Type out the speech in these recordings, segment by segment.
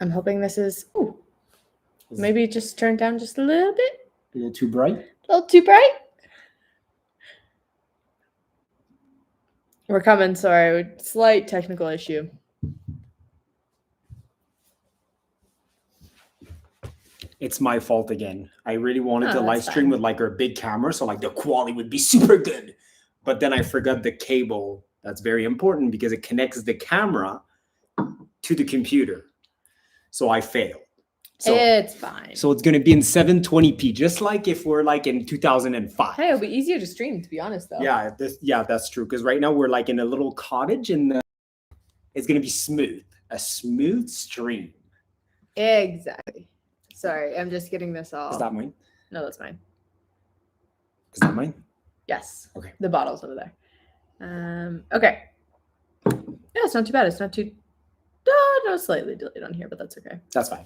I'm hoping this is, maybe just turn down just a little bit. A little too bright? A little too bright? We're coming, sorry. Slight technical issue. It's my fault again. I really wanted to Oh, live that's stream fine. with like our big camera, so like the quality would be super good. But then I forgot the cable. That's very important because it connects the camera to the computer. So I failed. So It's fine. So it's going to be in 720p, just like if we're like in 2005. Hey, it'll be easier to stream, to be honest, though. Yeah, that's true. Because right now we're like in a little cottage, and it's going to be smooth, a smooth stream. Exactly. Sorry, I'm just getting this all. Is that mine? No, that's mine. Is that mine? Yes. Okay. The bottle's over there. Okay. Yeah, it's not too bad. It's not too. No, slightly delayed on here, but that's okay. That's fine.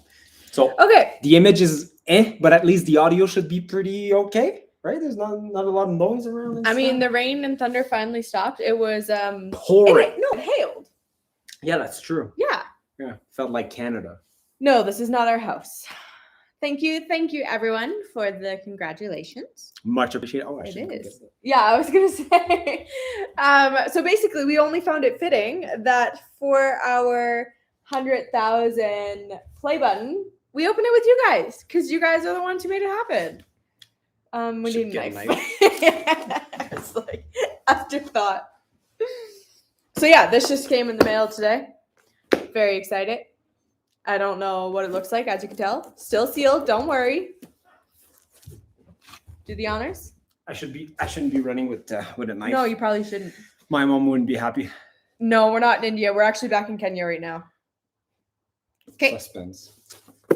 So okay, the image is but at least the audio should be pretty okay, right? There's not a lot of noise around. I mean, the rain and thunder finally stopped. It was pouring. It hailed. Yeah, that's true. Yeah, felt like Canada. No, this is not our house. Thank you, everyone, for the congratulations. Much appreciated. Oh, it is. Yeah, I was gonna say. So basically, we only found it fitting that for our 100,000 play button, we opened it with you guys because you guys are the ones who made it happen. We need a knife. It's like afterthought. So yeah, this just came in the mail today. Very excited. I don't know what it looks like, as you can tell. Still sealed. Don't worry. Do the honors. I shouldn't be running with a knife. No, you probably shouldn't. My mom wouldn't be happy. No, we're not in India. We're actually back in Kenya right now. Okay. Suspense.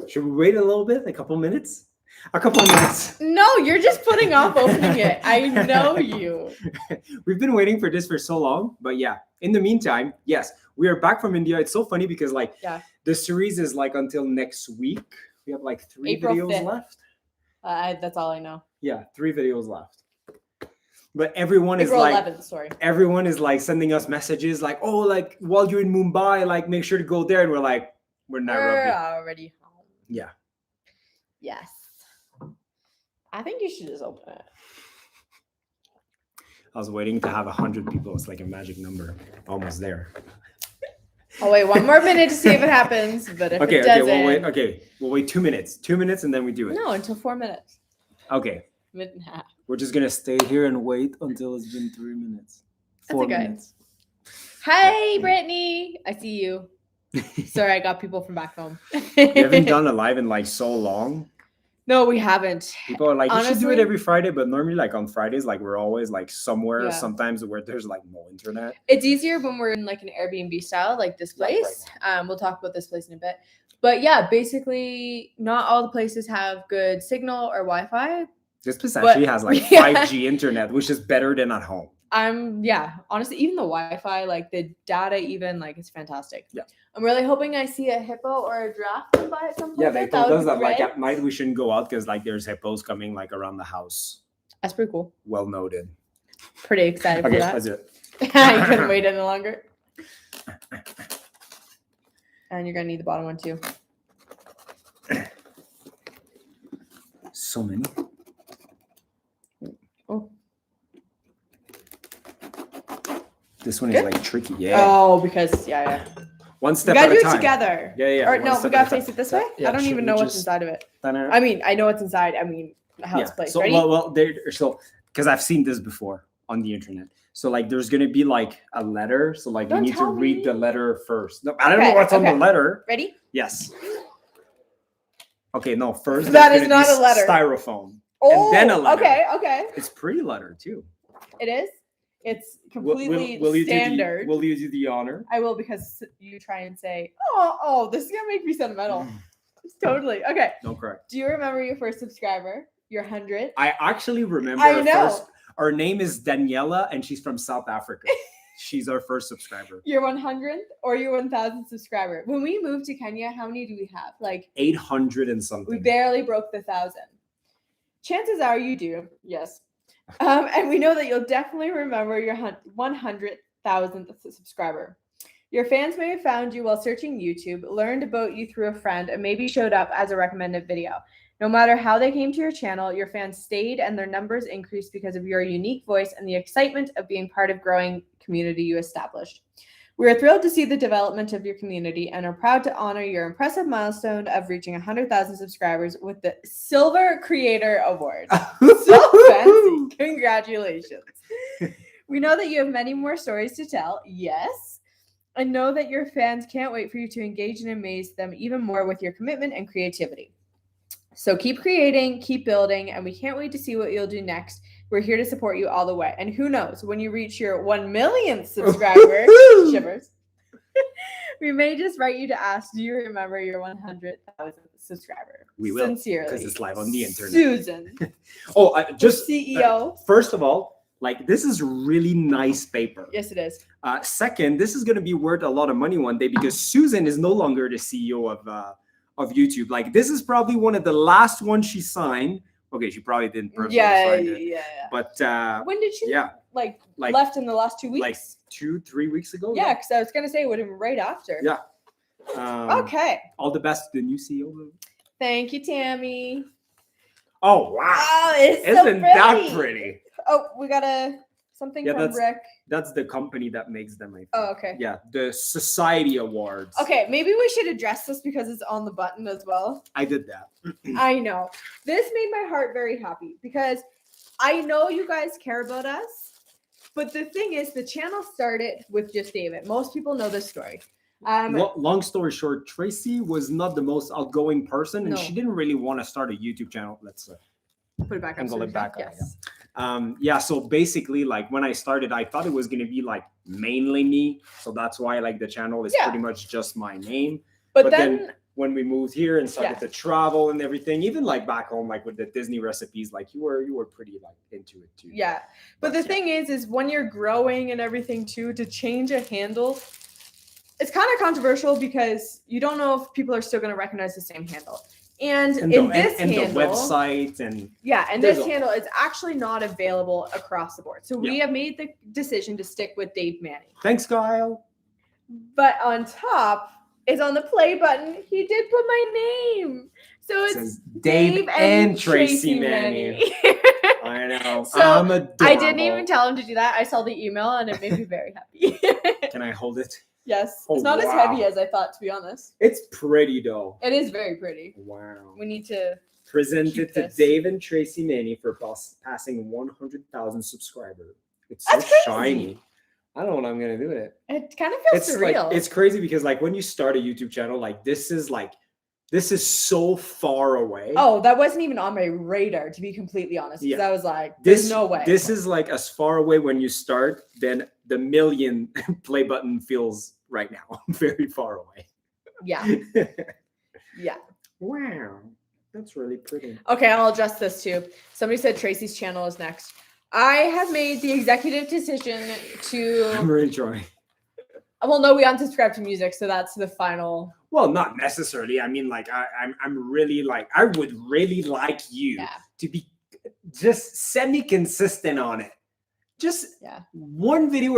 Should we wait a little bit? A couple minutes? A couple of minutes. No, you're just putting off opening it. I know you. We've been waiting for this for so long, but yeah. In the meantime, yes, we are back from India. It's so funny because the series is like until next week. We have like 3 April videos 5th. left. That's all I know. Yeah, 3 videos left. But everyone April is like 11th, sorry. Everyone is like sending us messages like, oh, like while you're in Mumbai, like make sure to go there. And we're like, we're not already home. Yeah. Yes. I think you should just open it. I was waiting to have 100 people. It's like a magic number. Almost there. I'll wait 1 more minute to see if it happens. But if it doesn't... We'll wait 2 minutes. 2 minutes and then we do it. No, until 4 minutes. Okay. Minute and a half. We're just going to stay here and wait until it's been 3 minutes. 4 minutes. Hey, Brittany. I see you. Sorry, I got people from back home. We haven't done a live in like so long. No, we haven't. People are like, you should do it every Friday, but normally like on Fridays, like we're always like somewhere, sometimes where there's like no internet. It's easier when we're in like an Airbnb style, like this place. Right. We'll talk about this place in a bit. But yeah, basically not all the places have good signal or Wi-Fi. This place actually has like 5G internet, which is better than at home. Honestly, even the Wi-Fi, like the data, even like it's fantastic. Yeah. I'm really hoping I see a hippo or a giraffe by at some point. Yeah, they told us that like at night we shouldn't go out because like there's hippos coming like around the house. That's pretty cool. Well noted. Pretty excited for that. Let's do it. I couldn't wait any longer. And you're gonna need the bottom one too. So many. Oh. This one is like tricky. Yeah. Oh, because one step at a time. We gotta do it together. Yeah. Or no, we gotta face it this way. Yeah, I don't even know what's inside of it. I mean, I know what's inside. I mean, how it's placed. So, ready? So because I've seen this before on the internet. So like, there's gonna be like a letter. So like, you need to read the letter first. No, I don't know what's on the letter. Ready? Yes. Okay. No. First. That is not a letter. Styrofoam. Oh. And then a letter. Okay. It's pretty letter too. It is. It's completely standard. Will you do the honor? I will, because you try and say, oh, this is gonna make me sentimental. Totally. Okay. No, correct. Do you remember your first subscriber? Your 100th? I actually remember. I know. Her name is Daniela, and she's from South Africa. She's our first subscriber. Your 100th or your 1,000th subscriber? When we moved to Kenya, how many do we have? Like 800 and something. We barely broke the 1,000. Chances are you do. Yes. And we know that you'll definitely remember your 100,000th subscriber. Your fans may have found you while searching YouTube, learned about you through a friend, and maybe showed up as a recommended video. No matter how they came to your channel, your fans stayed and their numbers increased because of your unique voice and the excitement of being part of growing community you established. We are thrilled to see the development of your community and are proud to honor your impressive milestone of reaching 100,000 subscribers with the Silver Creator Award. So fancy. Congratulations. We know that you have many more stories to tell. Yes. And know that your fans can't wait for you to engage and amaze them even more with your commitment and creativity. So keep creating, keep building, and we can't wait to see what you'll do next. We're here to support you all the way. And who knows, when you reach your 1 millionth subscriber, shivers, we may just write you to ask, do you remember your 100,000th subscriber? We will. Sincerely. Because it's live on the internet. Susan. Just CEO. First of all, like, this is really nice paper. Yes, it is. Second, this is going to be worth a lot of money one day because Susan is no longer the CEO of YouTube. Like, this is probably one of the last ones she signed. Okay, she probably didn't personally sign it. Yeah. But when did she like left in the last 2 weeks? Like 2-3 weeks ago. Yeah, because I was gonna say it would have been right after. Yeah. Okay. All the best to the new CEO. Thank you, Tammy. Oh wow! Oh, it's Isn't so pretty. that pretty? Oh, we got something from Rick. That's the company that makes them. I think. Oh, okay. Yeah, the Society Awards. Okay, maybe we should address this because it's on the button as well. I did that. I know. This made my heart very happy because I know you guys care about us, but the thing is, the channel started with just David. Most people know this story. Long story short, Tracy was not the most outgoing person, and she didn't really want to start a YouTube channel. Let's put it back. Angle it back. Yes. So basically, like, when I started, I thought it was going to be like mainly me, so that's why like the channel is pretty much just my name. But then when we moved here and started to travel and everything, even like back home, like with the Disney recipes, like you were pretty like into it too. Yeah, but the thing is when you're growing and everything too, to change a handle, it's kind of controversial because you don't know if people are still going to recognize the same handle. And this handle, the website and this handle is actually not available across the board. So we have made the decision to stick with Dave Manny. Thanks, Kyle. But on top, it's on the play button. He did put my name. So it says Dave and Tracy Manny. I know. So I didn't even tell him to do that. I saw the email and it made me very happy. Can I hold it? Yes. It's not as heavy as I thought, to be honest. It's pretty though. It is very pretty. Wow. We need to present it to Dave and Tracy Manny for passing 100,000 subscribers. It's so shiny. I don't know what I'm gonna do with it. It kind of feels surreal. Like, it's crazy because like when you start a YouTube channel, like this is so far away. Oh, that wasn't even on my radar, to be completely honest. Because I was like, there's no way. This is like as far away when you start than the million play button feels right now. Very far away. Yeah. Yeah. Wow. That's really pretty. Okay, I'll adjust this too. Somebody said Tracy's channel is next. I have made the executive decision to... I'm really trying. Well, no, we unsubscribed to music, so that's the final... Well, not necessarily. I mean, like, I'm really like, I would really like you to be just semi-consistent on it. Just one video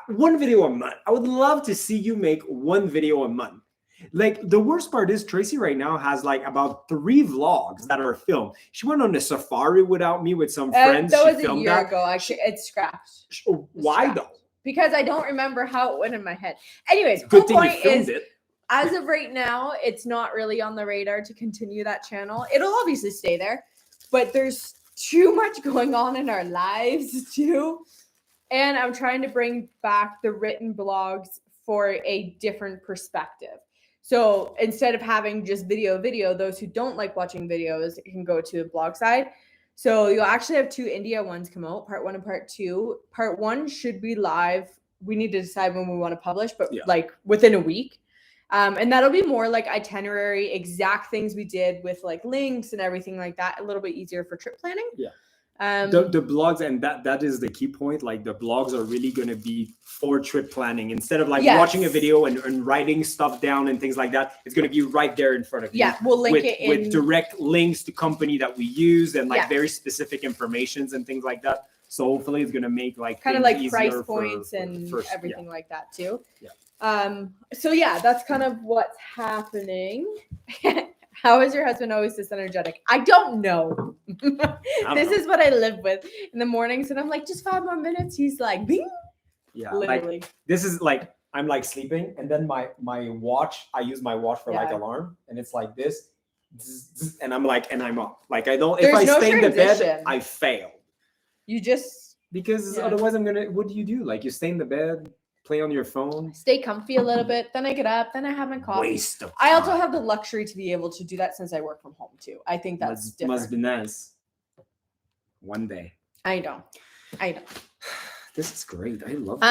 one video a month. I would love to see you make one video a month. Like, the worst part is Tracy right now has like about 3 vlogs that are filmed. She went on a safari without me with some friends. That was a year ago. Actually, it's scrapped. Why though? Because I don't remember how it went in my head. Anyways, good thing you filmed it. As of right now, it's not really on the radar to continue that channel. It'll obviously stay there, but there's too much going on in our lives too. And I'm trying to bring back the written blogs for a different perspective. So instead of having just video, those who don't like watching videos can go to the blog side. So you'll actually have 2 India ones come out, part 1 and part 2. Part 1 should be live. We need to decide when we want to publish, but like within a week. And that'll be more like itinerary, exact things we did with like links and everything like that. A little bit easier for trip planning. Yeah. The blogs, and that is the key point. Like the blogs are really going to be for trip planning instead of like watching a video and writing stuff down and things like that. It's going to be right there in front of you. Yeah, we'll link it with direct links to company that we use and like very specific informations and things like that. So hopefully it's gonna make like kind of things like price easier points for and first, everything like that too. Yeah. So yeah, that's kind of what's happening. How is your husband always this energetic? I don't know. This is what I live with in the mornings, and I'm like, just 5 more minutes. He's like, bing. Yeah, Literally. like this is like I'm like sleeping, and then my watch. I use my watch for like Yeah. alarm, and it's like this, and I'm like, and I'm up. Like I don't. There's if I no stay in the bed, transition. I fail. You just Because Yeah. otherwise, I'm gonna. What do you do? Like you stay in the bed, play on your phone. stay comfy a little bit. Then I get up. Then I have my coffee. Waste of time. I also have the luxury to be able to do that since I work from home too. I think that's different. Must be nice. One day. I know. This is great. I love this.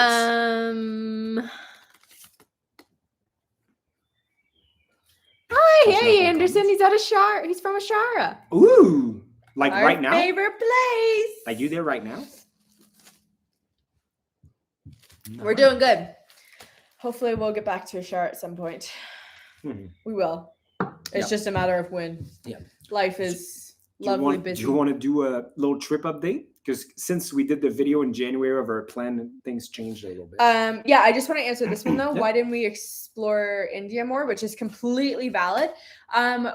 Hi, Catching up hey on Anderson. comments. He's out of Shar. He's from Ashara. Ooh, like Our right now. favorite place. Like you there right now? We're doing good. Hopefully, we'll get back to Ashara at some point. Mhm. We will. It's Yeah. just a matter of when. Yeah. Life is Do you lovely, want, busy. do you want to do a little trip update? Because since we did the video in January of our plan, things changed a little bit. Yeah, I just want to answer this one though. Yeah. Why didn't we explore India more? Which is completely valid.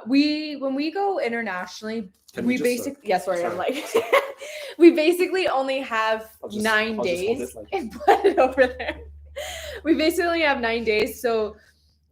When we go internationally, Can we just, basically sorry, I'm sorry. like we basically only have I'll just 9 hold days this like- and put it over there. We basically only have 9 days, so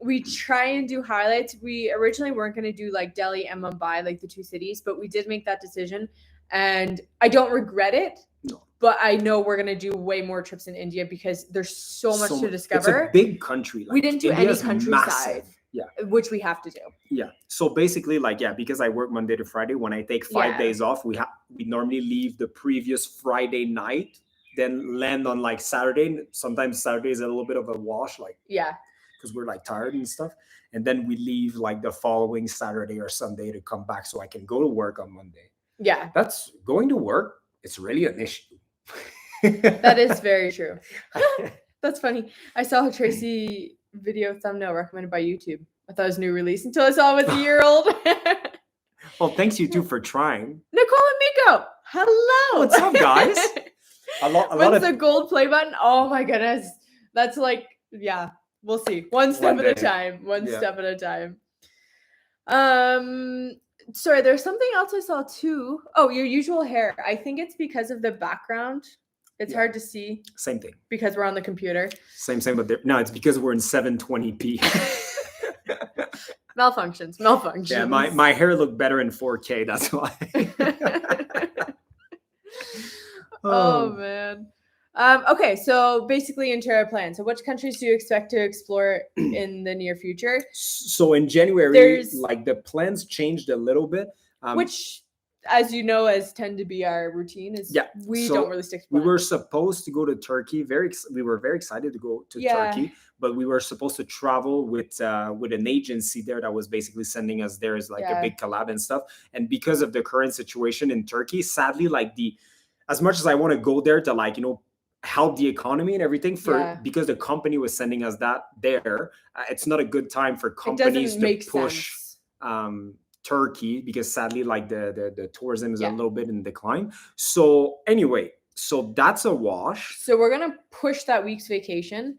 we try and do highlights. We originally weren't going to do like Delhi and Mumbai, like the 2 cities, but we did make that decision, and I don't regret it. No. But I know we're going to do way more trips in India because there's so much to discover. It's a big country. Like, we didn't do India's any countryside, massive. Yeah. which we have to do. Yeah. So basically, like, yeah, because I work Monday to Friday, when I take 5 days off, we normally leave the previous Friday night, then land on like Saturday. Sometimes Saturday is a little bit of a wash, like because we're like tired and stuff. And then we leave like the following Saturday or Sunday to come back so I can go to work on Monday. Yeah. That's going to work. It's really an issue. That is very true. That's funny. I saw a Tracy video thumbnail recommended by YouTube. I thought it was a new release until I saw it was a year old. Well, thanks you two for trying. Nicole and Miko, hello. What's up, guys? A lot When's of the gold play button? Oh my goodness. That's like, yeah, we'll see. One step at a time. One step at a time. Sorry, there's something else I saw too. Oh, your usual hair. I think it's because of the background. It's hard to see. Same thing. Because we're on the computer. Same, but no, it's because we're in 720p. Malfunctions. Yeah, my hair looked better in 4K. That's why. Oh man. Okay, so basically into our plan. So which countries do you expect to explore in the near future? So in January, like the plans changed a little bit. Which, as you know, as tend to be our routine is we don't really stick to plans. We were supposed to go to Turkey. We were very excited to go to Turkey, but we were supposed to travel with an agency there that was basically sending us there as like a big collab and stuff. And because of the current situation in Turkey, sadly, like as much as I want to go there to like, help the economy and everything because the company was sending us that there, it's not a good time for companies to push Turkey because sadly like the tourism is a little bit in decline. So anyway, so that's a wash. So we're gonna push that week's vacation.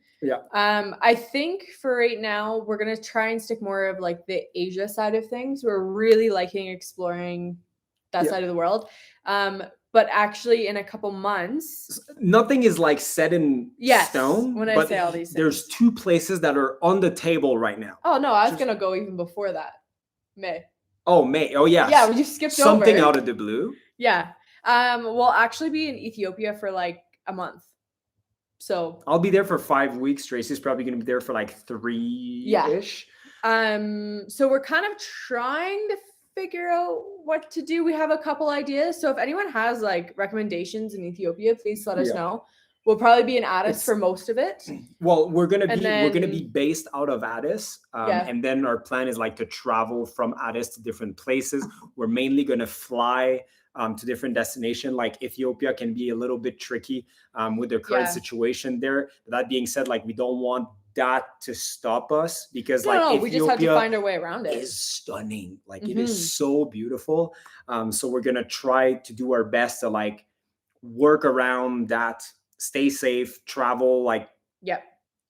I think for right now we're gonna try and stick more of like the Asia side of things. We're really liking exploring that side of the world. But actually, in a couple months, nothing is like set in stone. When I say all these things, there's 2 places that are on the table right now. Oh no, I was gonna go even before that, May. Oh, May. Oh yeah. Yeah, we just skipped something over. Out of the blue. Yeah. We'll actually be in Ethiopia for like a month. So I'll be there for 5 weeks. Tracy's probably gonna be there for like 3-ish. So we're kind of trying to figure out what to do. We have a couple ideas. So if anyone has like recommendations in Ethiopia, please let us know. We'll probably be in Addis for most of it. Well, we're gonna be based out of Addis, and then our plan is like to travel from Addis to different places. We're mainly gonna fly to different destinations. Like Ethiopia can be a little bit tricky with the current situation there. But that being said, like we don't want that to stop us because Ethiopia we just have to find our way around it. Is stunning. Like it is so beautiful. So we're gonna try to do our best to like work around that, stay safe, travel like Yep.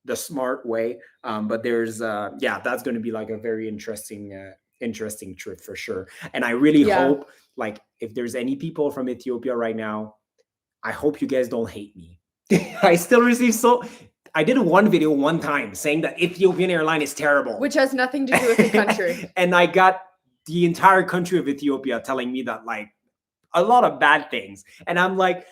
the smart way. But there's that's going to be like a very interesting trip for sure. And I really hope, like, if there's any people from Ethiopia right now, I hope you guys don't hate me. I still receive I did one video one time saying that Ethiopian airline is terrible, Which has nothing to do with the country. and I got the entire country of Ethiopia telling me that, like, a lot of bad things. And I'm like,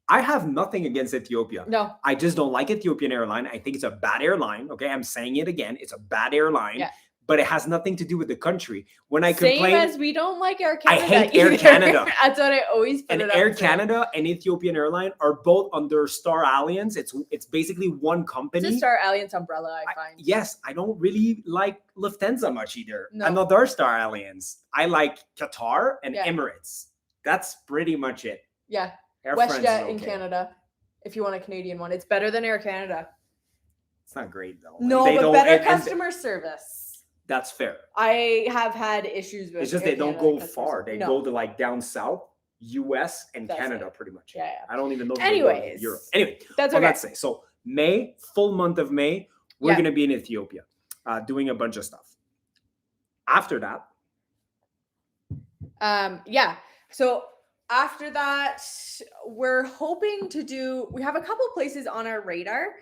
I have nothing against Ethiopia. No. I just don't like Ethiopian airline. I think it's a bad airline. Okay, I'm saying it again. It's a bad airline. Yeah. But it has nothing to do with the country. When I Same complain, as we don't like Air Canada. I hate Air either. Canada. That's what I always put and it Air up to. Canada and Ethiopian Airline are both under Star Alliance. It's basically one company. It's a Star Alliance umbrella, I find. Yes, I don't really like Lufthansa much either. No. Another Star Alliance. I like Qatar and Emirates. That's pretty much it. Yeah. Air France is WestJet in okay. Canada, if you want a Canadian one. It's better than Air Canada. It's not great though. No, They but don't- better customer service. That's fair. I have had issues with It's just Air they don't Canada go customer far. service. They No. go to like down south, US and That's Canada, it. pretty much. Yeah. I don't even know if they go to Anyways. Europe. Anyway, That's all okay. that say. So May, full month of May, we're Yeah. gonna be in Ethiopia, doing a bunch of stuff. After that, So after that, we're hoping to do, we have a couple places on our radar.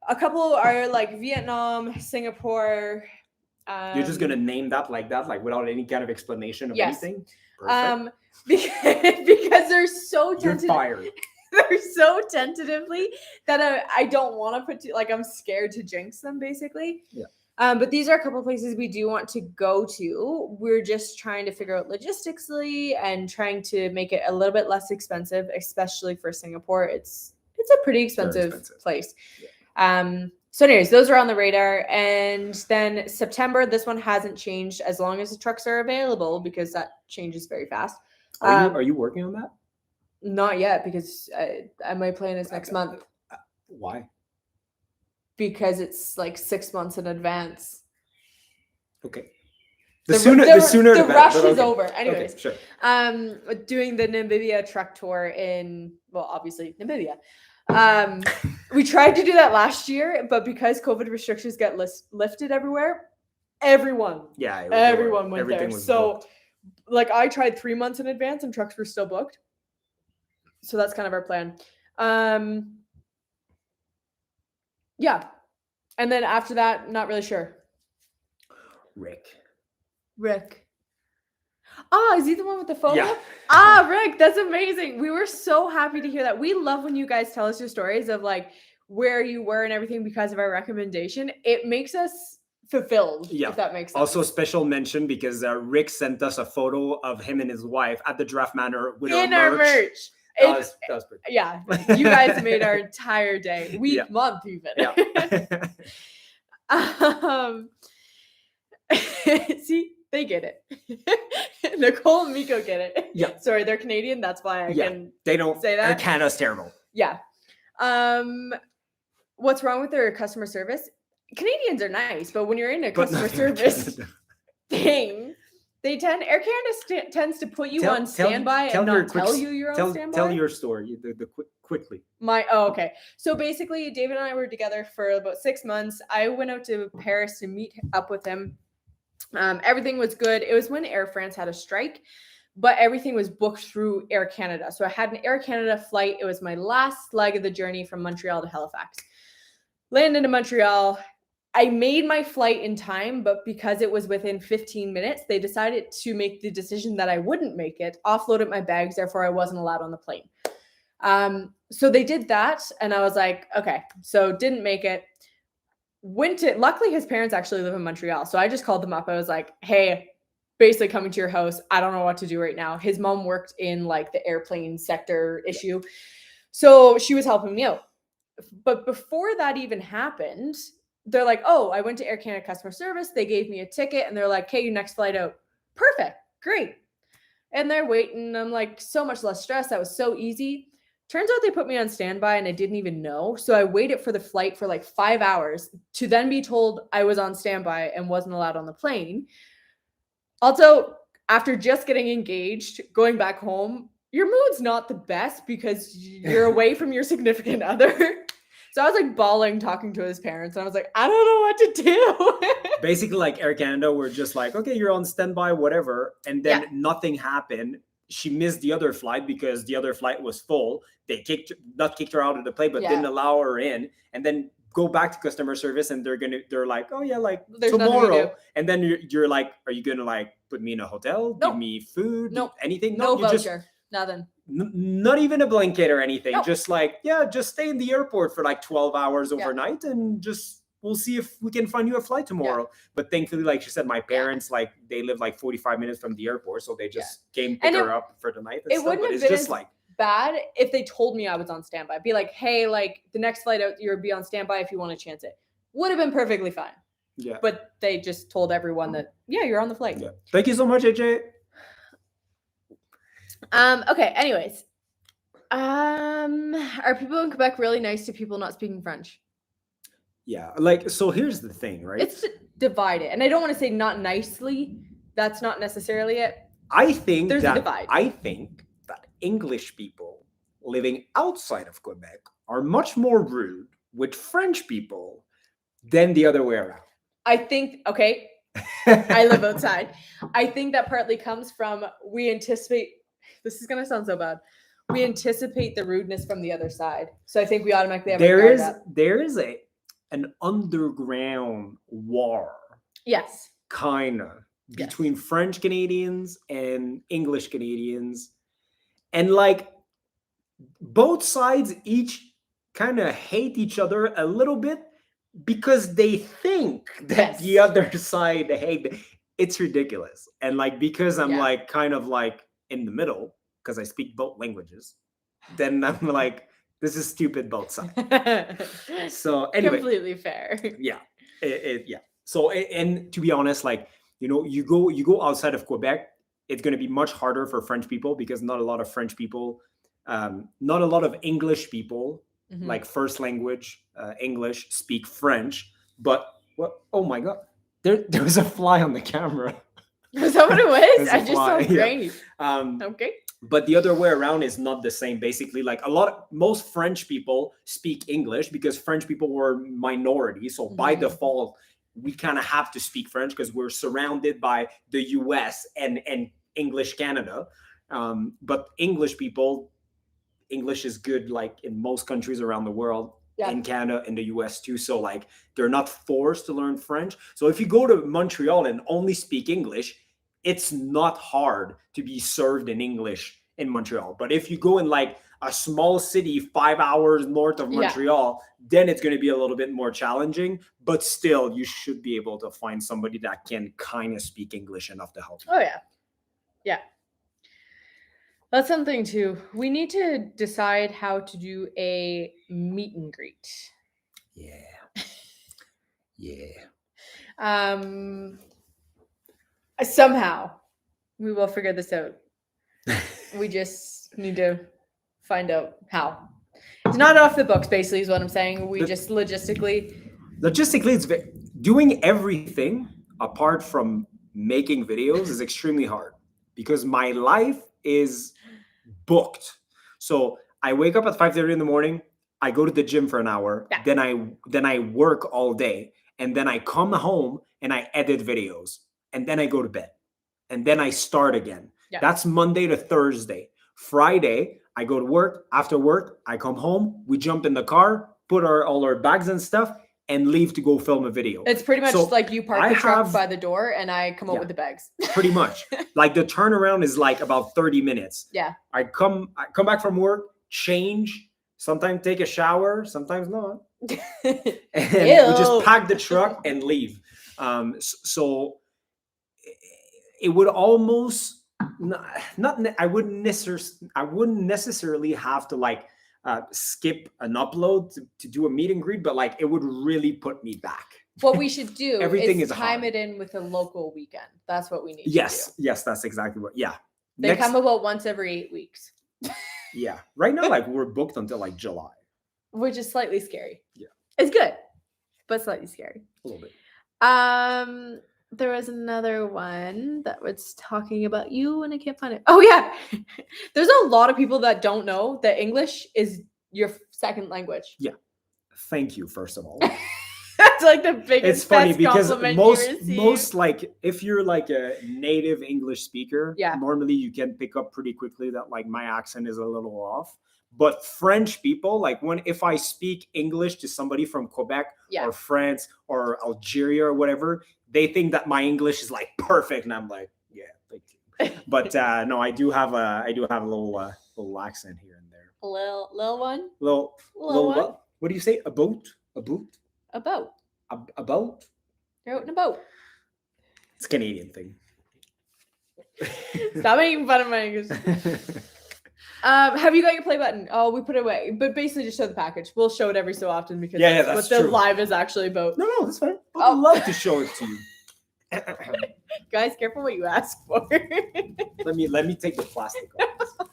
A couple are like Vietnam, Singapore. you're just gonna name that, like without any kind of explanation of Yes. anything. Perfect. Because they're so You're tentative. fired. They're so tentatively that I don't want to I'm scared to jinx them, basically. Yeah. But these are a couple places we do want to go to. We're just trying to figure out logistically and trying to make it a little bit less expensive, especially for Singapore. It's a pretty expensive place. Yeah. So anyways, those are on the radar. And then September, this one hasn't changed as long as the trucks are available, because that changes very fast. Are you working on that? Not yet, because my plan is next month. Why? Because it's like 6 months in advance. Okay. The sooner the better, rush but is okay. over. Anyways, Okay, sure. Doing the Namibia truck tour in, well, obviously Namibia. We tried to do that last year, but because COVID restrictions got lifted everywhere, everyone went there. So like I tried 3 months in advance and trucks were still booked. So that's kind of our plan. Yeah. And then after that, not really sure. Rick. Ah, is he the one with the photo? Yeah. Ah, Rick, that's amazing. We were so happy to hear that. We love when you guys tell us your stories of like where you were and everything because of our recommendation. It makes us fulfilled, if that makes sense. Also, special mention because Rick sent us a photo of him and his wife at the Draft Manor with in our our merch. merch. That was pretty cool. Yeah, you guys made our entire day, week, month even. Yeah. See, they get it. Nicole and Miko get it. Yeah. Sorry, they're Canadian. That's why I can they don't say that. Canada's terrible. Yeah. What's wrong with their customer service? Canadians are nice, but when you're in a customer service thing, Air Canada tends to put you on standby and not tell you you're on standby. Tell your story quickly. Okay. So basically, David and I were together for about 6 months. I went out to Paris to meet up with him. Everything was good. It was when Air France had a strike, but everything was booked through Air Canada. So I had an Air Canada flight. It was my last leg of the journey from Montreal to Halifax. Landed in Montreal. I made my flight in time, but because it was within 15 minutes, they decided to make the decision that I wouldn't make it, offloaded my bags, therefore I wasn't allowed on the plane. So they did that, and I was like, okay, so didn't make it. Luckily his parents actually live in Montreal, so I just called them up. I was like, hey, basically coming to your house. I don't know what to do right now. His mom worked in like the airplane sector issue, so she was helping me out. But before that even happened, they're like, oh, I went to Air Canada customer service. They gave me a ticket and they're like, hey, your next flight out. Perfect. Great. And they're waiting. I'm like, so much less stress. That was so easy. Turns out they put me on standby and I didn't even know. So I waited for the flight for like 5 hours to then be told I was on standby and wasn't allowed on the plane. Also, after just getting engaged, going back home, your mood's not the best because you're away from your significant other. So I was like bawling talking to his parents, and I was like, I don't know what to do. Basically, like Air Canada, we're just like, okay, you're on standby, whatever, and then nothing happened. She missed the other flight because the other flight was full. They not kicked her out of the plane, but didn't allow her in, and then go back to customer service, and they're like, oh yeah, like There's tomorrow, and then you're like, are you gonna like put me in a hotel, give me food, anything? No voucher, nothing. Not even a blanket or anything. Just like, just stay in the airport for like 12 hours overnight, and just we'll see if we can find you a flight tomorrow. But thankfully, like she said, my parents like they live like 45 minutes from the airport, so they just came pick her up for the night. And it stuff. wouldn't have been just like bad if they told me I was on standby. Be like, hey, like the next flight out, you'll be on standby if you want to chance it. Would have been perfectly fine. Yeah. But they just told everyone that you're on the flight. Yeah. Thank you so much, AJ. Okay, anyways. Are people in Quebec really nice to people not speaking French? Yeah, like, so here's the thing, right? It's divided. And I don't want to say not nicely. That's not necessarily it. I think there's a divide. I think that English people living outside of Quebec are much more rude with French people than the other way around. I think, okay, I live outside. I think that partly comes from we anticipate, this is going to sound so bad, we anticipate the rudeness from the other side. So I think we automatically have there is an underground war. Yes. Kind of. Between French Canadians and English Canadians. And like both sides each kind of hate each other a little bit because they think that the other side hate. It's ridiculous. And like because I'm like kind of like in the middle because I speak both languages, then I'm like, this is stupid both sides. So anyway, completely fair. Yeah. So and to be honest, like, you know, you go outside of Quebec, it's going to be much harder for French people because not a lot of French people, not a lot of English people, like first language English, speak French. But what? Oh my God, there was a fly on the camera. Is that what it was? I just saw great. Okay. But the other way around is not the same. Basically, like most French people speak English because French people were minority. So by default, we kind of have to speak French because we're surrounded by the US and English Canada. But English people, English is good like in most countries around the world, in Canada, in the US too. So like they're not forced to learn French. So if you go to Montreal and only speak English, it's not hard to be served in English in Montreal. But if you go in like a small city 5 hours north of Montreal, then it's going to be a little bit more challenging. But still, you should be able to find somebody that can kind of speak English enough to help you. Oh, yeah. Yeah. That's something too. We need to decide how to do a meet and greet. Yeah. Yeah. Somehow we will figure this out. We just need to find out how. It's not off the books, basically, is what I'm saying. We just logistically, it's doing everything apart from making videos is extremely hard because my life is booked. So I wake up at 5:30 in the morning. I go to the gym for an hour. Yeah. Then I work all day, and then I come home and I edit videos. And then I go to bed. And then I start again. Yeah. That's Monday to Thursday. Friday, I go to work. After work, I come home. We jump in the car, put all our bags and stuff, and leave to go film a video. It's pretty much like you park the truck by the door and I come up with the bags. Pretty much. Like the turnaround is like about 30 minutes. Yeah. I come back from work, change, sometimes take a shower, sometimes not. And we just pack the truck and leave. So it would almost I wouldn't necessarily have to like skip an upload to do a meet and greet, but like it would really put me back. What we should do Everything is is time hard. it in with a local weekend. That's what we need to do. Yes, that's exactly what. Yeah. They come about once every 8 weeks. Yeah. Right now, like we're booked until like July. Which is slightly scary. Yeah. It's good, but slightly scary. A little bit. There was another one that was talking about you, and I can't find it. Oh yeah, there's a lot of people that don't know that English is your second language. Yeah. Thank you, first of all. That's like the biggest. It's funny best because compliment most you receive. most like if you're like a native English speaker, Yeah. normally you can pick up pretty quickly that like my accent is a little off. But French people, like if I speak English to somebody from Quebec Yeah. or France or Algeria or whatever, they think that my English is like perfect, and I'm like, yeah, thank you. But no, I do have a little accent here and there. Little one. Little one. what do you say? A boat? A boat. A boat? You're out in a boat. It's a Canadian thing. Stop making fun of my English. Have you got your play button? Oh, we put it away. But basically just show the package. We'll show it every so often because that's what the true. live is actually about. No, that's fine. I'd love to show it to you. Guys, careful what you ask for. let me take the plastic off.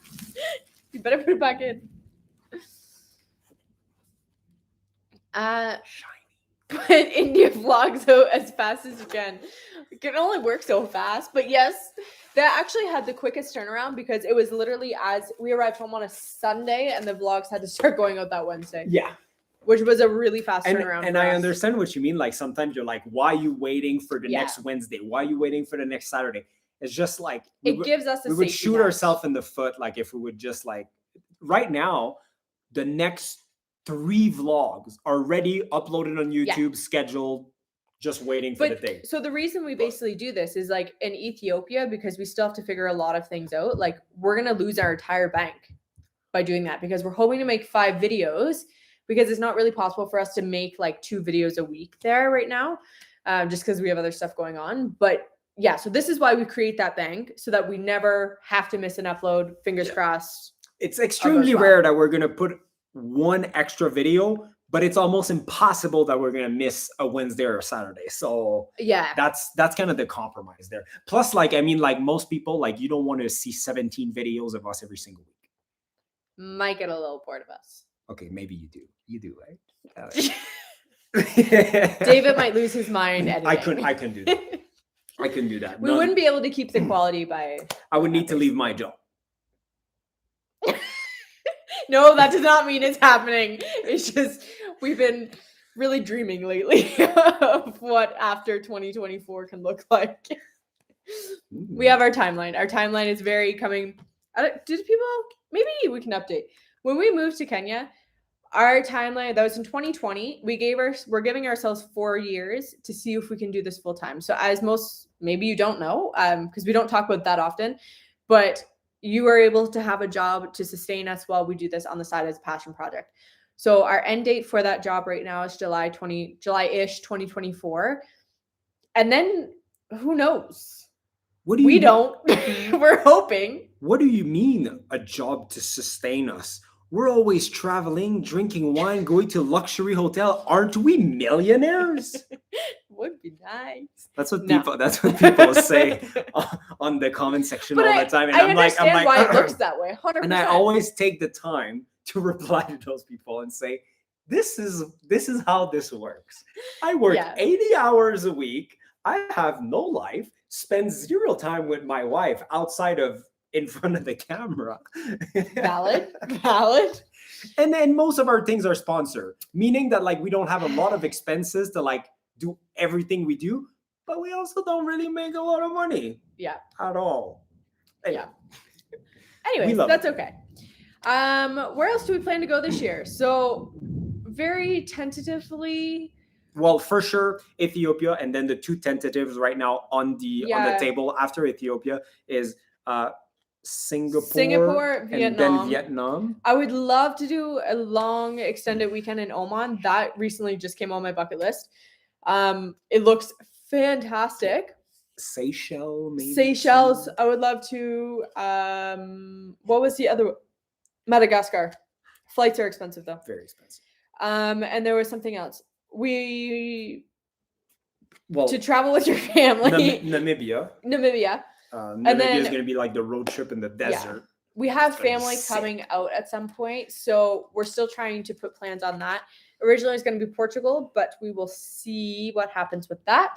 You better put it back in. Put India vlogs out as fast as you can. It can only work so fast, but yes, that actually had the quickest turnaround because it was literally as we arrived home on a Sunday and the vlogs had to start going out that Wednesday. Yeah. Which was a really fast turnaround. And I understand what you mean. Like sometimes you're like, why are you waiting for the next Wednesday? Why are you waiting for the next Saturday? It's just like gives us we would shoot ourselves in the foot. Like if we would just like right now, the next 3 vlogs are already uploaded on YouTube, scheduled, just waiting for the day. So the reason we basically do this is like in Ethiopia, because we still have to figure a lot of things out. Like we're going to lose our entire bank by doing that because we're hoping to make 5 videos because it's not really possible for us to make like 2 videos a week there right now, just because we have other stuff going on. But yeah, so this is why we create that bank so that we never have to miss an upload. Fingers crossed. It's extremely rare that we're going to put one extra video, but it's almost impossible that we're going to miss a Wednesday or a Saturday. So yeah, that's kind of the compromise there. Plus, like, I mean, like most people, like you don't want to see 17 videos of us every single week. Might get a little bored of us. Okay, maybe you do. You do, right? David might lose his mind editing. I couldn't do that. I couldn't do that. We wouldn't be able to keep the quality by. I would need to leave my job. No, that does not mean it's happening. It's just we've been really dreaming lately of what after 2024 can look like. We have our timeline. Our timeline is very coming. Did people? Maybe we can update. When we moved to Kenya, our timeline, that was in 2020, we're giving ourselves 4 years to see if we can do this full time. So as maybe you don't know, because we don't talk about that often, but you are able to have a job to sustain us while we do this on the side as a passion project. So our end date for that job right now is July-ish 2024. And then who knows? We don't. We're hoping. What do you mean a job to sustain us? We're always traveling, drinking wine, going to luxury hotel. Aren't we millionaires? Would be nice. That's what people say on the comment section all the time. And I'm like, why it looks that way. 100%. And I always take the time to reply to those people and say, this is how this works. I work 80 hours a week. I have no life, spend 0 time with my wife outside of in front of the camera. Valid. And then most of our things are sponsored, meaning that like we don't have a lot of expenses to like do everything we do, but we also don't really make a lot of money. Yeah. At all. Yeah. Anyways, that's okay. Where else do we plan to go this year? So very tentatively. Well, for sure, Ethiopia, and then the 2 tentatives right now on the table after Ethiopia is Singapore, Vietnam. And then Vietnam. I would love to do a long extended weekend in Oman. That recently just came on my bucket list. It looks fantastic. Seychelles. I would love to. What was the other? Madagascar. Flights are expensive though. Very expensive. And there was something else. To travel with your family. Namibia. Namibia is going to be like the road trip in the desert. Yeah. We have family coming out at some point, so we're still trying to put plans on that. Originally, it's going to be Portugal, but we will see what happens with that.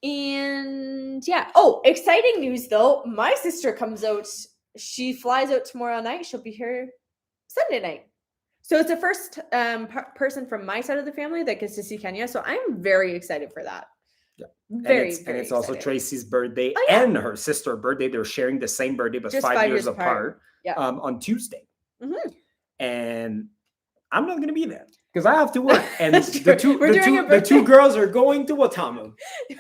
And yeah. Oh, exciting news though. My sister comes out. She flies out tomorrow night. She'll be here Sunday night. So it's the first person from my side of the family that gets to see Kenya. So I'm very excited for that. Yeah. Very, and it's also excited. Tracy's birthday Oh, yeah. and her sister's birthday. They're sharing the same birthday, but Just 5 years apart. Yeah. On Tuesday. Mhm. And I'm not gonna be there because I have to work. And That's the true. the two girls are going to Watamu.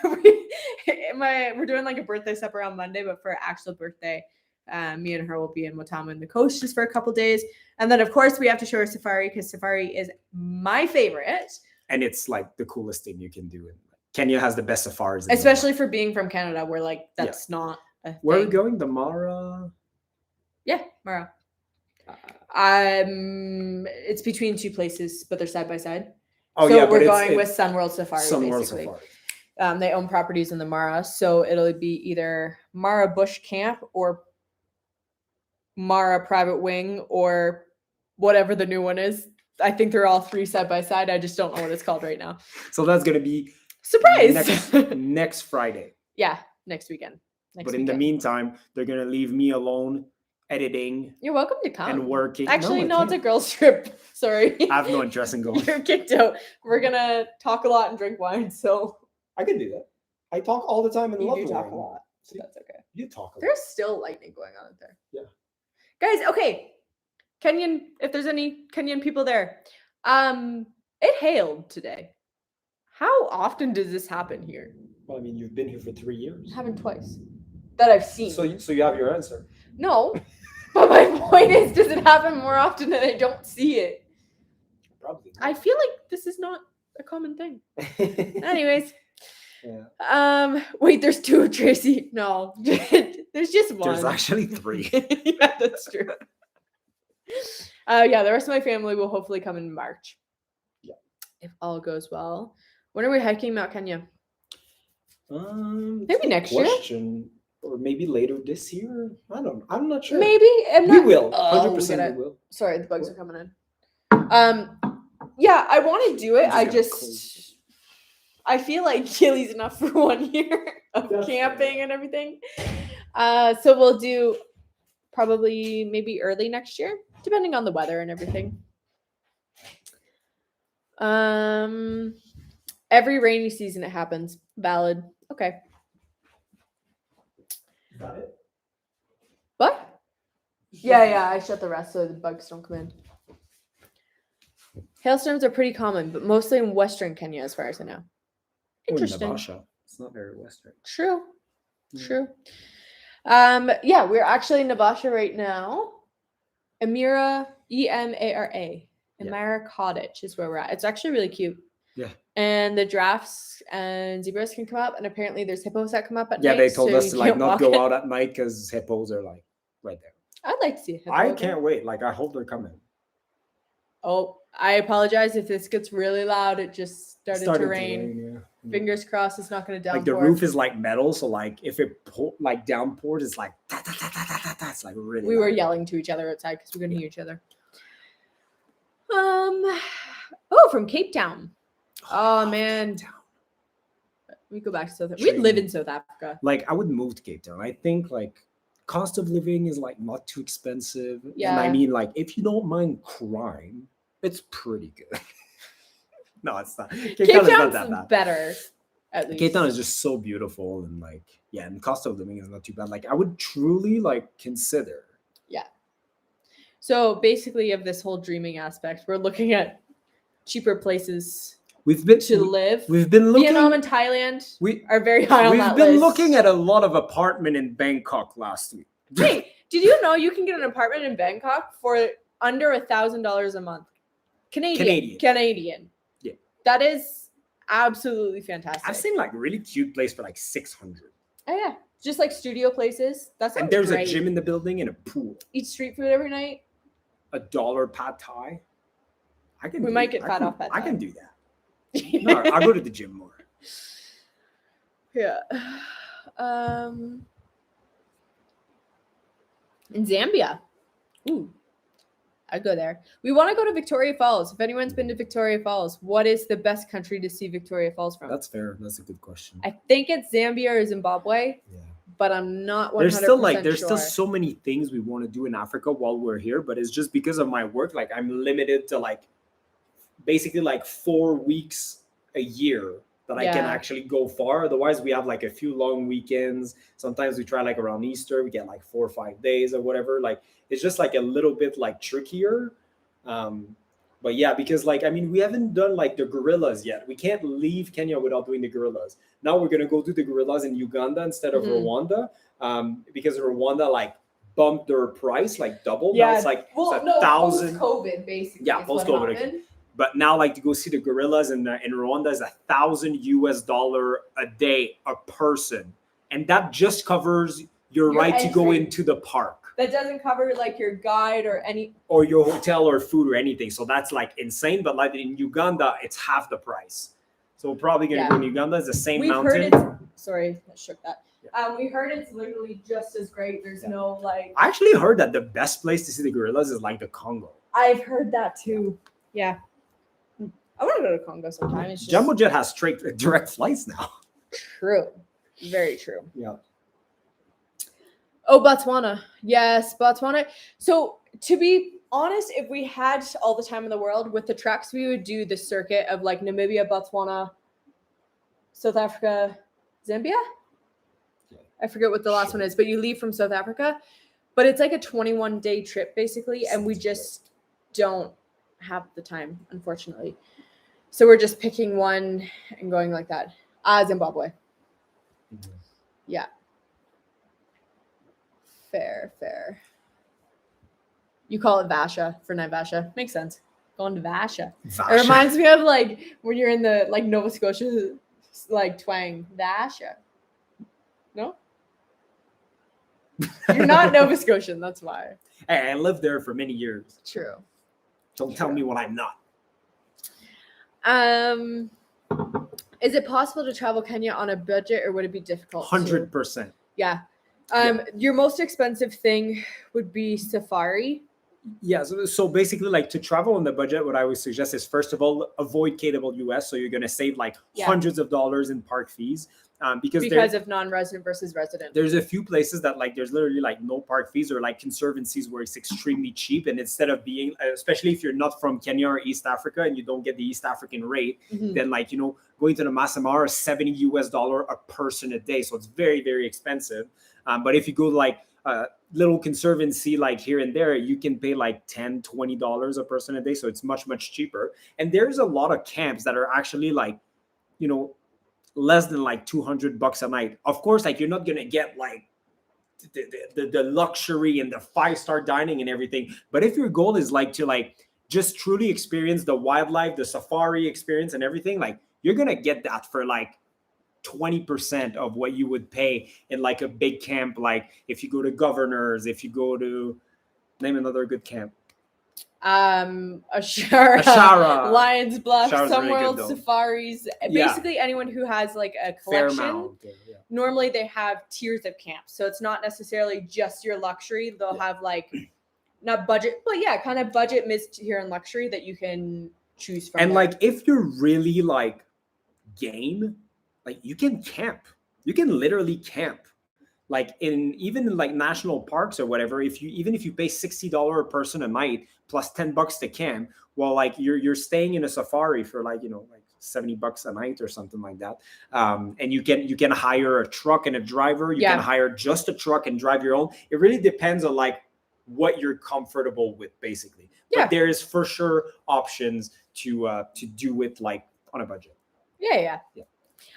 We're doing like a birthday supper on Monday, but for our actual birthday, me and her will be in Watamu in the coast just for a couple days. And then of course we have to show her safari because safari is my favorite. And it's like the coolest thing you can do. Kenya has the best safaris. Especially for being from Canada, where like that's not a thing. Where are we going? The Mara? Yeah, Mara. It's between two places, but they're side by side. Oh, so yeah, we're going with Sunworld Safari. Sunworld Safari. They own properties in the Mara, so it'll be either Mara Bush Camp or Mara Private Wing or whatever the new one is. I think they're all three side by side. I just don't know what it's called right now. So that's gonna be surprise next Friday. Yeah, next weekend. In the meantime, they're gonna leave me alone editing. You're welcome to come and working. Actually, no, it's a girls' trip. Sorry, I have no interest in going. You're kicked out. We're gonna talk a lot and drink wine, so I can do that. I talk all the time and love you talk wine. a lot. See, that's okay. You talk a lot. There's still lightning going on out there. Yeah, guys. Okay, Kenyan. If there's any Kenyan people there, it hailed today. How often does this happen here? Well, I mean, you've been here for 3 years. It happened twice that I've seen. So you have your answer. No, but my point is, does it happen more often than I don't see it? Probably not. I feel like this is not a common thing. Anyways. Yeah. Wait, there's two of Tracy. No, there's just one. There's actually 3. Yeah, that's true. Yeah, the rest of my family will hopefully come in March. Yeah. If all goes well. When are we hiking Mount Kenya? Maybe next year? Or maybe later this year. I'm not sure. Maybe. We will. 100% we will. Sorry, the bugs are coming in. Yeah, I want to do it. I feel like Gilly's enough for 1 year of camping and everything. So we'll do probably maybe early next year, depending on the weather and everything. Every rainy season it happens. Valid. Okay. Is that it? What? Yeah, I shut the rest so the bugs don't come in. Hailstorms are pretty common, but mostly in Western Kenya, as far as I know. Interesting. It's not very Western. True. Yeah, we're actually in Naivasha right now. Emira, Emara. Emara Cottage is where we're at. It's actually really cute. Yeah. And the giraffes and zebras can come up, and apparently there's hippos that come up at night. Yeah, they told us to not go out at night because hippos are like right there. I'd like to see a hippo. I can't wait. Like, I hope they're coming. Oh, I apologize if this gets really loud. It just started to rain. Yeah. Fingers crossed it's not going to downpour. Like, the roof is like metal, so like if it downpours, it's like it's like really. We were yelling to each other outside because we couldn't hear each other. Oh, from Cape Town. Oh man, we go back to South Africa. We live in South Africa. Like, I would move to Cape Town. I think like cost of living is like not too expensive. Yeah. And I mean, like, if you don't mind crime, it's pretty good. No, it's not. Cape Town is not that bad. Better, at least. Cape Town is just so beautiful, and like, yeah, and cost of living is not too bad. Like, I would truly like consider. Yeah. So basically, of this whole dreaming aspect, we're looking at cheaper places We've been live. We've been looking. Vietnam and Thailand are very high on that list. We've been looking at a lot of apartment in Bangkok last week. Hey, did you know you can get an apartment in Bangkok for under $1,000 a month? Canadian. Yeah. That is absolutely fantastic. I've seen like really cute place for like 600. Oh yeah, just like studio places. That's and there's a gym in the building and a pool. Eat street food every night. $1 pad thai. We might get fat off pad thai. I can do that. No, I'll go to the gym more. Yeah. In Zambia. Ooh. I'd go there. We want to go to Victoria Falls. If anyone's been to Victoria Falls, what is the best country to see Victoria Falls from? That's fair. That's a good question. I think it's Zambia or Zimbabwe, Yeah. but I'm not 100% There's still like sure. still so many things we want to do in Africa while we're here, but it's just because of my work. Like I'm limited to like basically like 4 weeks a year that I can actually go far. Otherwise, we have like a few long weekends. Sometimes we try like around Easter, we get like 4 or 5 days or whatever. Like it's just like a little bit like trickier. But yeah, because like, I mean, we haven't done like the gorillas yet. We can't leave Kenya without doing the gorillas. Now we're going to go do the gorillas in Uganda instead of Rwanda, because Rwanda like bumped their price, like double. Yeah. Now it's like well, it's no, 1,000. post-COVID, basically. Yeah, post-COVID. But now, like to go see the gorillas in Rwanda is $1,000 a day a person, and that just covers your right entry. to go into the park. That doesn't cover like your guide or your hotel or food or anything. So that's like insane. But like in Uganda, it's half the price. So we're probably gonna go in Uganda. It's the same mountain. Sorry, I shook that. We heard it's literally just as great. There's no like. I actually heard that the best place to see the gorillas is like the Congo. I've heard that too. Yeah. I want to go to Congo sometime. It's just... Jumbo Jet has straight direct flights now. True. Very true. Yeah. Oh, Botswana. Yes, Botswana. So to be honest, if we had all the time in the world with the trucks, we would do the circuit of like Namibia, Botswana, South Africa, Zambia. I forget what the last one is, but you leave from South Africa. But it's like a 21-day trip basically, and we just don't have the time, unfortunately. So we're just picking one and going like that. Zimbabwe. Mm-hmm. Yeah. Fair. You call it Vasha for Naivasha. Makes sense. Going to Vasha. It reminds me of like when you're in the like Nova Scotia like twang. Vasha. No? You're not Nova Scotian, that's why. Hey, I lived there for many years. True. Don't tell me what I'm not. Is it possible to travel Kenya on a budget, or would it be difficult? 100%. Yeah. Your most expensive thing would be safari. Yeah. So basically, like to travel on the budget, what I would suggest is first of all, avoid KWS. So you're going to save like hundreds of dollars in park fees. Because of non-resident versus resident. There's a few places that like there's literally like no park fees, or like conservancies where it's extremely cheap. And instead of being, especially if you're not from Kenya or East Africa and you don't get the East African rate, then like, you know, going to the Masai Mara is $70 a person a day. So it's very, very expensive. But if you go to like a little conservancy like here and there, you can pay like $10, $20 a person a day. So it's much, much cheaper. And there's a lot of camps that are actually like, you know, less than like $200 a night. Of course, like you're not gonna get like the luxury and the 5-star dining and everything. But if your goal is like to like just truly experience the wildlife, the safari experience and everything, like you're gonna get that for like 20% of what you would pay in like a big camp. Like if you go to Governors, if you go to name another good camp. Ashara, Lions Bluff, Some really World Safaris. Basically, anyone who has like a collection. Fairmount, normally they have tiers of camps, so it's not necessarily just your luxury. They'll have like not budget, but kind of budget, mid-tier, and luxury that you can choose from. And like if you're really like game, like you can camp. You can literally camp. Like even in like national parks or whatever, if you pay $60 a person a night plus $10 to camp, well, like you're staying in a safari for like, you know, like $70 a night or something like that. And you can hire a truck and a driver. You can hire just a truck and drive your own. It really depends on like what you're comfortable with, basically. But there is for sure options to do it like on a budget. Yeah.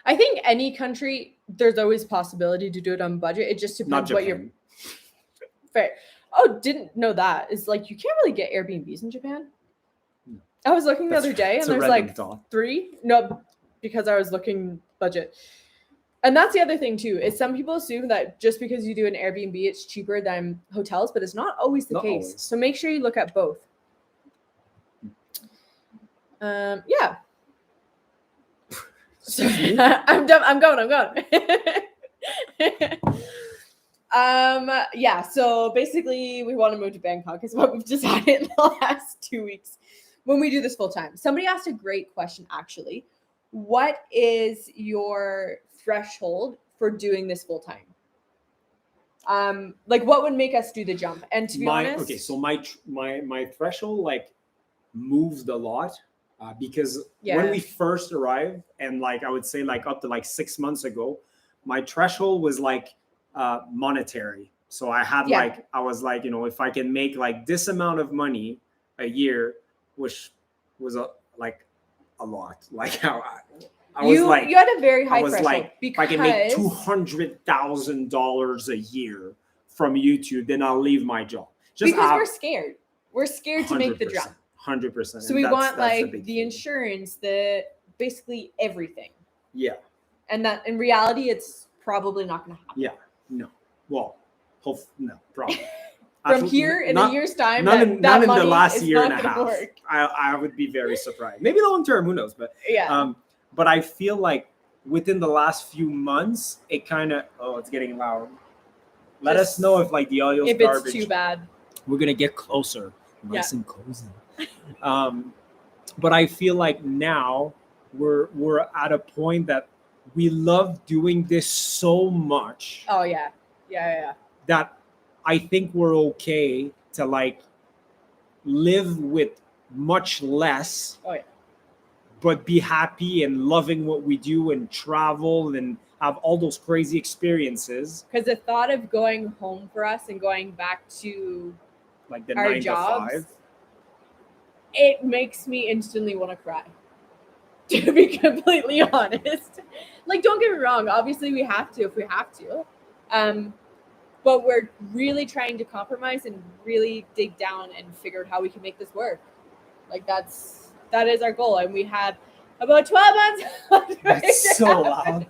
I think any country, there's always possibility to do it on budget. It just depends what you're. Fair. Oh, didn't know that. It's like you can't really get Airbnbs in Japan. No. I was looking the other day, and there's like thought. 3. No, because I was looking budget. And that's the other thing too, is some people assume that just because you do an Airbnb, it's cheaper than hotels, but it's not always the case. Always. So make sure you look at both. Yeah. I'm done. I'm going. Yeah, so basically we want to move to Bangkok is what we've decided in the last 2 weeks when we do this full time. Somebody asked a great question actually. What is your threshold for doing this full time? Like what would make us do the jump? And to be honest, okay, so my threshold like moved a lot because when we first arrived, and like I would say like up to like 6 months ago, my threshold was like monetary. So I had like I was like, you know, if I can make like this amount of money a year, which was like a lot. Like I was like, you had a very high I was threshold like, because if I can make $200,000 a year from YouTube, then I'll leave my job. Just because we're scared. We're scared to make the jump. 100%. So we want like the insurance, the basically everything. Yeah. And that in reality, it's probably not going to happen. Yeah. No. Well, no, probably. From here in a year's time, not in the last year and a half. Work. I would be very surprised. Maybe long term, who knows? But yeah. But I feel like within the last few months, it kind of it's getting loud. Let us know if like the audio is garbage. If it's too bad. We're gonna get closer, nice and cozy. But I feel like now we're at a point that we love doing this so much. Oh yeah. That I think we're okay to like live with much less. Oh yeah. But be happy and loving what we do and travel and have all those crazy experiences. Because the thought of going home for us and going back to like the our 9 jobs, to 5, it makes me instantly want to cry. To be completely honest, like don't get me wrong. Obviously, we have to if we have to, but we're really trying to compromise and really dig down and figure out how we can make this work. Like that is our goal, and we have about 12 months left. That's so loud.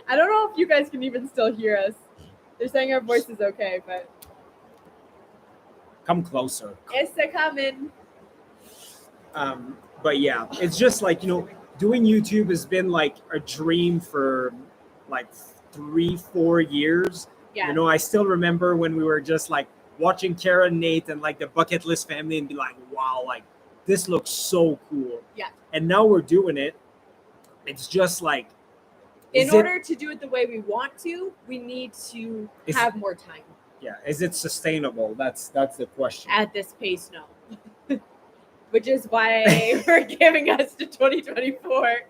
I don't know if you guys can even still hear us. They're saying our voice is okay, but come closer. It's a coming. But yeah, it's just like, you know, doing YouTube has been like a dream for like 3-4 years. Yeah. You know, I still remember when we were just like watching Kara and Nate and like the bucket list family and be like, wow, like this looks so cool. Yeah. And now we're doing it. It's just like, in order to do it the way we want to, we need to have more time. Yeah. Is it sustainable? That's the question. At this pace, no. Which is why we're giving us to 2024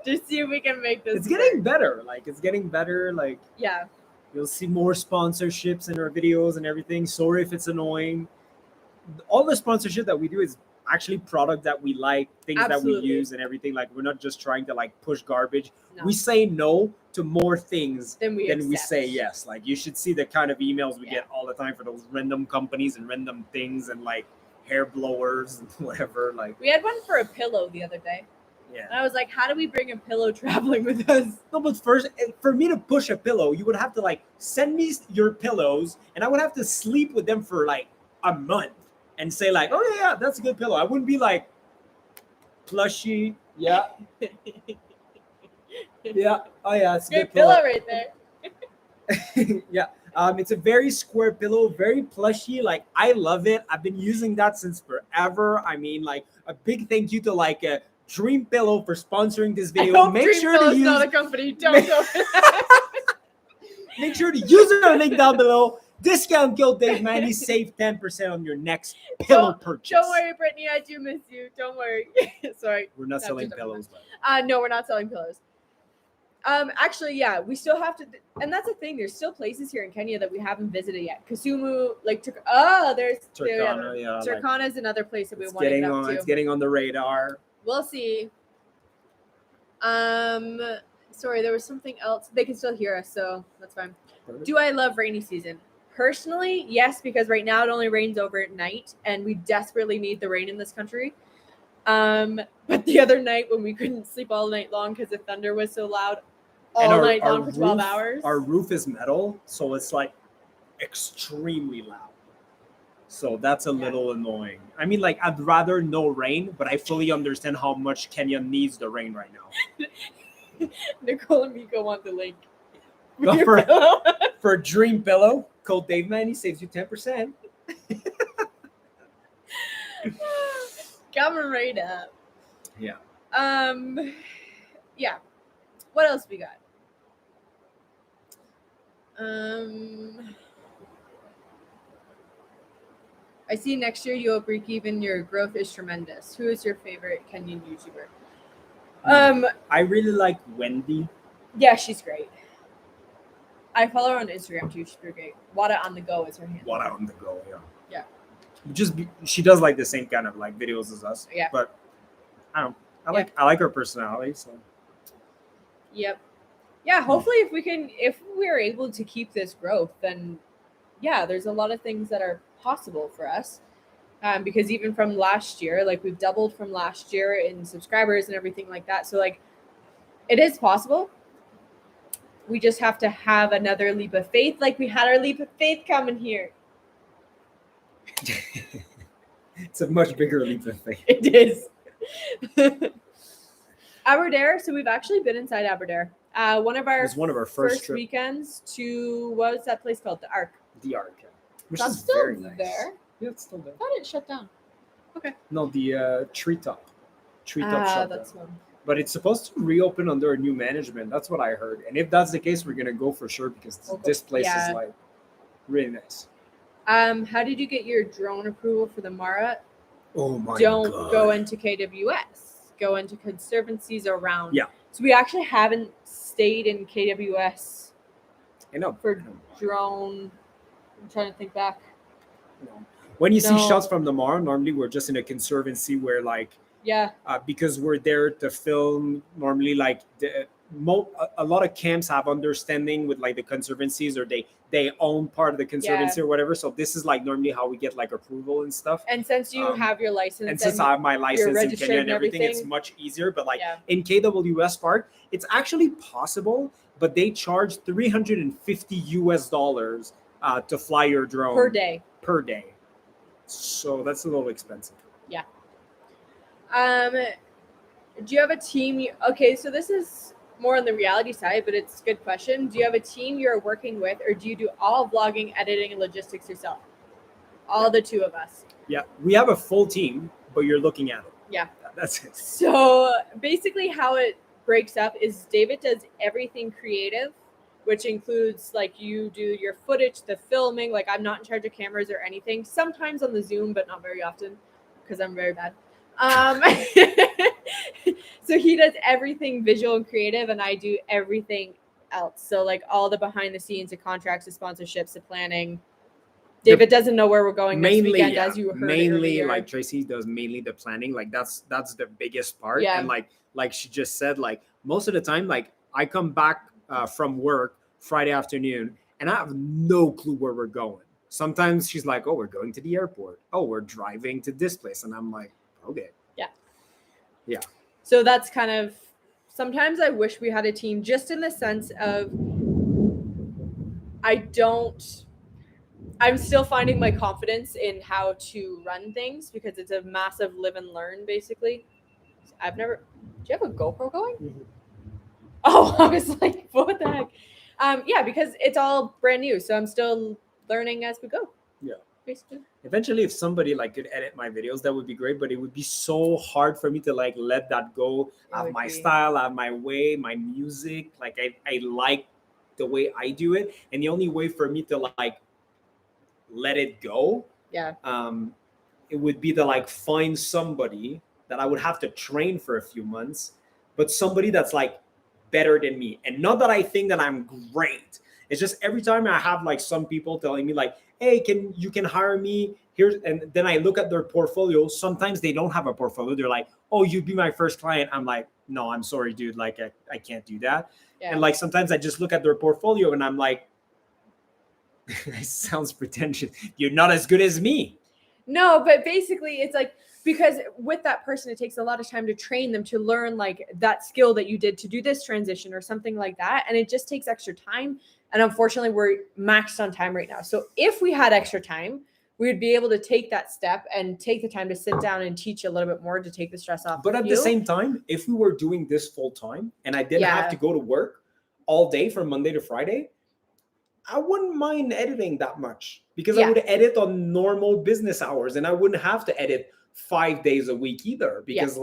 to see if we can make this. It's getting better. Like it's getting better. Like yeah. You'll see more sponsorships in our videos and everything. Sorry if it's annoying. All the sponsorship that we do is actually product that we like, things Absolutely. that we use and everything. Like we're not just trying to like push garbage. No. We say no to more things than we say yes. Like you should see the kind of emails we get all the time for those random companies and random things and like hair blowers and whatever. Like we had one for a pillow the other day. Yeah. And I was like, how do we bring a pillow traveling with us? No, but first, for me to push a pillow, you would have to like send me your pillows and I would have to sleep with them for like a month and say like, oh yeah, that's a good pillow. I wouldn't be like plushy. Yeah. Yeah. Oh yeah, it's a good pillow right there. Yeah. It's a very square pillow, very plushy. Like I love it. I've been using that since forever. I mean, like a big thank you to like a Dream Pillow for sponsoring this video. Make Dream sure Pillow's to use not a company. Don't go. Make sure to use our link down below. Discount code Dave Manny. Save 10% on your next pillow purchase. Don't worry, Brittany. I do miss you. Don't worry. Sorry. We're not selling pillows. No, we're not selling pillows. Actually, yeah, we still have to, and that's the thing. There's still places here in Kenya that we haven't visited yet. Kisumu, like there's Turkana. Yeah, Turkana is another place that we want to get up to. It's getting on the radar. We'll see. Sorry, there was something else. They can still hear us, so that's fine. Perfect. Do I love rainy season? Personally, yes, because right now it only rains over at night, and we desperately need the rain in this country. But the other night when we couldn't sleep all night long because the thunder was so loud all night long for 12 hours. Our roof is metal, so it's like extremely loud. So that's a little annoying. I mean, like, I'd rather no rain, but I fully understand how much Kenya needs the rain right now. Nicole and Miko want the link. Go for it. For a dream pillow, code Dave Manny saves you 10%. Coming right up. Yeah. Yeah. What else we got? I see next year you'll break even. Your growth is tremendous. Who is your favorite Kenyan YouTuber? I really like Wendy. Yeah, she's great. I follow her on Instagram too. She's pretty great. Wada on the go is her handle. Wada on the go, yeah. Yeah. She does like the same kind of like videos as us. Yeah. But I don't know. I like her personality. So Yep. Yeah, hopefully if we're able to keep this growth, then yeah, there's a lot of things that are possible for us. Because even from last year, like we've doubled from last year in subscribers and everything like that. So like it is possible. We just have to have another leap of faith, like we had our leap of faith coming here. it's a much bigger leap of faith. It is. Aberdare. So we've actually been inside Aberdare. One of our first weekends to what was that place called? The Ark. The Ark. Which That's is still very nice. there. Yeah, it's still there. I thought it shut down. Okay. No, the treetop. Treetop shut that's down. one. But it's supposed to reopen under a new management. That's what I heard. And if that's the case, we're gonna go for sure because this place is like really nice. How did you get your drone approval for the Mara? Oh my God. Don't go into KWS. Go into conservancies around. Yeah. So we actually haven't stayed in KWS for drone. I'm trying to think back. No. When you see shots from the Mara, normally we're just in a conservancy where like because we're there to film. Normally, like a lot of camps have understanding with like the conservancies, or they own part of the conservancy or whatever. So this is like normally how we get like approval and stuff. And since you have your license, and since I have my license in Kenya and everything, it's much easier. But like in KWS Park, it's actually possible, but they charge $350 to fly your drone per day. So that's a little expensive. Yeah. Do you have a team? Okay, so this is more on the reality side, but it's a good question. Do you have a team you're working with, or do you do all vlogging, editing, and logistics yourself? All the two of us. Yeah, we have a full team, but you're looking at it. Yeah. That's it. So basically how it breaks up is David does everything creative, which includes like you do your footage, the filming. Like I'm not in charge of cameras or anything. Sometimes on the Zoom, but not very often because I'm very bad. So he does everything visual and creative, and I do everything else. So like all the behind the scenes, the contracts, the sponsorships, the planning. David doesn't know where we're going next weekend, as you heard mainly like Tracy does mainly the planning. Like that's the biggest part. Yeah. And like she just said, like most of the time, like I come back from work Friday afternoon and I have no clue where we're going. Sometimes she's like, "Oh, we're going to the airport. Oh, we're driving to this place," and I'm like, "Okay." Yeah. So that's kind of, sometimes I wish we had a team, just in the sense of I'm still finding my confidence in how to run things because it's a massive live and learn, basically. Do you have a GoPro going? Mm-hmm. Oh, I was like, what the heck? Yeah, because it's all brand new. So I'm still learning as we go. Yeah. Basically. Eventually, if somebody like could edit my videos, that would be great. But it would be so hard for me to like let that go. I have my style, I have my way, my music. Like I like the way I do it, and the only way for me to like let it go, it would be to like find somebody that I would have to train for a few months, but somebody that's like better than me. And not that I think that I'm great. It's just every time I have like some people telling me like, "Hey, you can hire me here," and then I look at their portfolio. Sometimes they don't have a portfolio. They're like, "Oh, you'd be my first client." I'm like, "No, I'm sorry, dude. Like I can't do that." Yeah. And like sometimes I just look at their portfolio and I'm like, it sounds pretentious. You're not as good as me. No, but basically it's like, because with that person, it takes a lot of time to train them to learn like that skill that you did to do this transition or something like that. And it just takes extra time. And unfortunately, we're maxed on time right now. So if we had extra time, we would be able to take that step and take the time to sit down and teach a little bit more to take the stress off. But at the same time, if we were doing this full time and I didn't have to go to work all day from Monday to Friday, I wouldn't mind editing that much because Yeah. I would edit on normal business hours and I wouldn't have to edit 5 days a week either because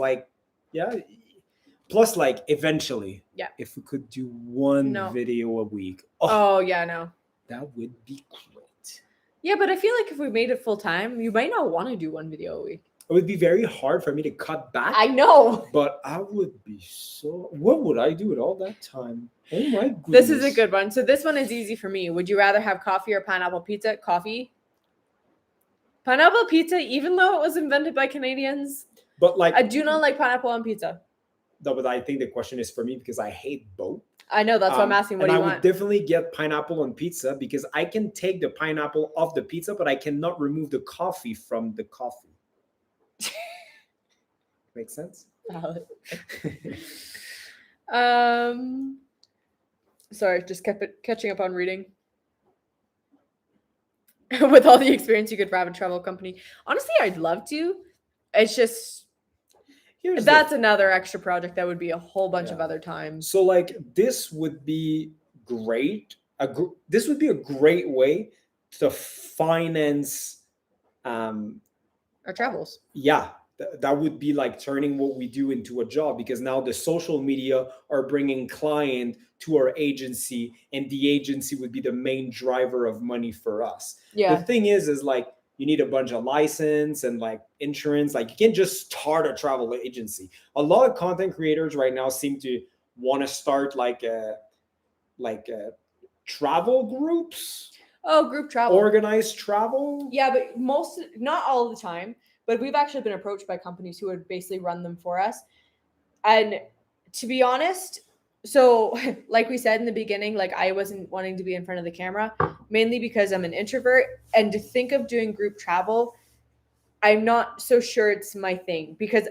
plus like eventually if we could do one video a week, oh yeah, no, that would be great. Yeah, but I feel like if we made it full time, you might not want to do one video a week. It would be very hard for me to cut back. I know. But I would be so... What would I do with all that time? Oh my goodness. This is a good one. So this one is easy for me. Would you rather have coffee or pineapple pizza? Coffee. Pineapple pizza, even though it was invented by Canadians. But like... I do not like pineapple on pizza. No, but I think the question is for me because I hate both. I know, that's why I'm asking. What do you want? I would definitely get pineapple on pizza because I can take the pineapple off the pizza, but I cannot remove the coffee from the coffee. Makes sense? Sorry, just kept catching up on reading. With all the experience you could have a travel company. Honestly, I'd love to. It's just... That's another extra project that would be a whole bunch of other times. So like this would be great. This would be a great way to finance our travels. Yeah, that would be like turning what we do into a job because now the social media are bringing client to our agency and the agency would be the main driver of money for us. Yeah. The thing is like you need a bunch of license and like insurance. Like you can't just start a travel agency. A lot of content creators right now seem to want to start like travel groups. Oh, group travel. Organized travel. Yeah, but not all the time, but we've actually been approached by companies who would basically run them for us. And to be honest, so like we said in the beginning, like I wasn't wanting to be in front of the camera, mainly because I'm an introvert. And to think of doing group travel, I'm not so sure it's my thing because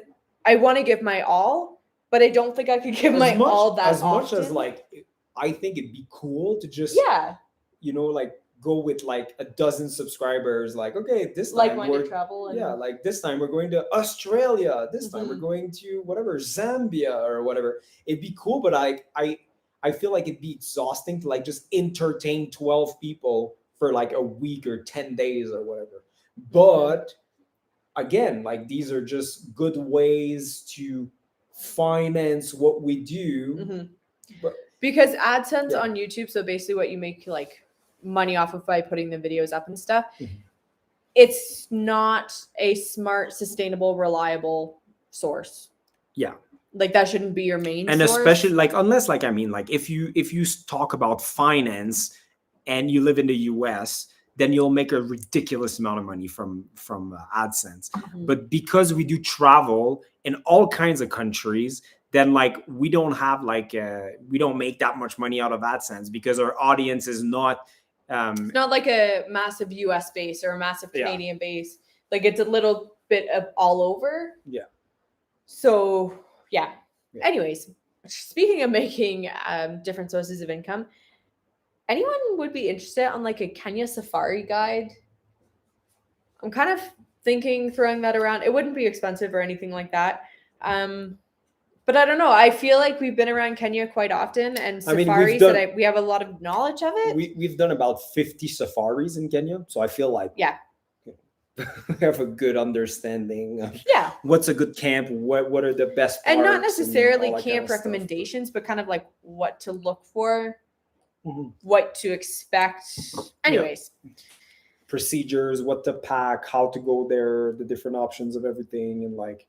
I want to give my all, but I don't think I could give my all that as much as like I think it'd be cool to just like go with like a dozen subscribers. Like okay, this time we're travel. And... like this time we're going to Australia. This time we're going to whatever Zambia or whatever. It'd be cool, but I feel like it'd be exhausting to like just entertain 12 people for like a week or 10 days or whatever. But again, like these are just good ways to finance what we do. But, because AdSense on YouTube, so basically what you make like money off of by putting the videos up and stuff, it's not a smart, sustainable, reliable source. Yeah. Like that shouldn't be your main and source. Especially like unless like I mean like if you talk about finance and you live in the US, then you'll make a ridiculous amount of money from AdSense. But because we do travel in all kinds of countries, then like we don't have like we don't make that much money out of AdSense because our audience is not it's not like a massive US base or a massive Canadian base. Like it's a little bit of all over. Yeah. So yeah. Anyways, speaking of making different sources of income, anyone would be interested on like a Kenya safari guide? I'm kind of thinking throwing that around. It wouldn't be expensive or anything like that. But I don't know. I feel like we've been around Kenya quite often, and safaris we have a lot of knowledge of it. We've done about 50 safaris in Kenya, so I feel like we have a good understanding of what's a good camp, what are the best parks, and not necessarily camp recommendations, but kind of like what to look for, what to expect. Anyways. Procedures, what to pack, how to go there, the different options of everything, and like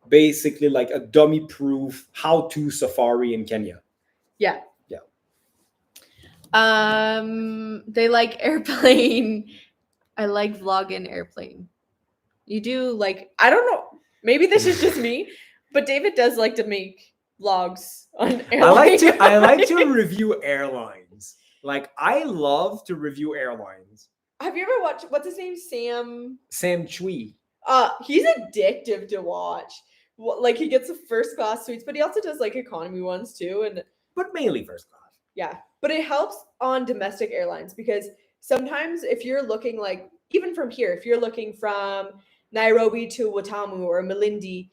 basically like a dummy proof how-to safari in Kenya. Yeah. They like airplane. I like vlog in airplane. You do like, I don't know, maybe this is just me, but David does like to make vlogs on airlines. I like to review airlines. Like I love to review airlines. Have you ever watched, what's his name? Sam Chui. He's addictive to watch. Like he gets the first class suites, but he also does like economy ones too. But mainly first class. Yeah. But it helps on domestic airlines because sometimes if you're looking like, even from here, if you're looking from Nairobi to Watamu or Malindi,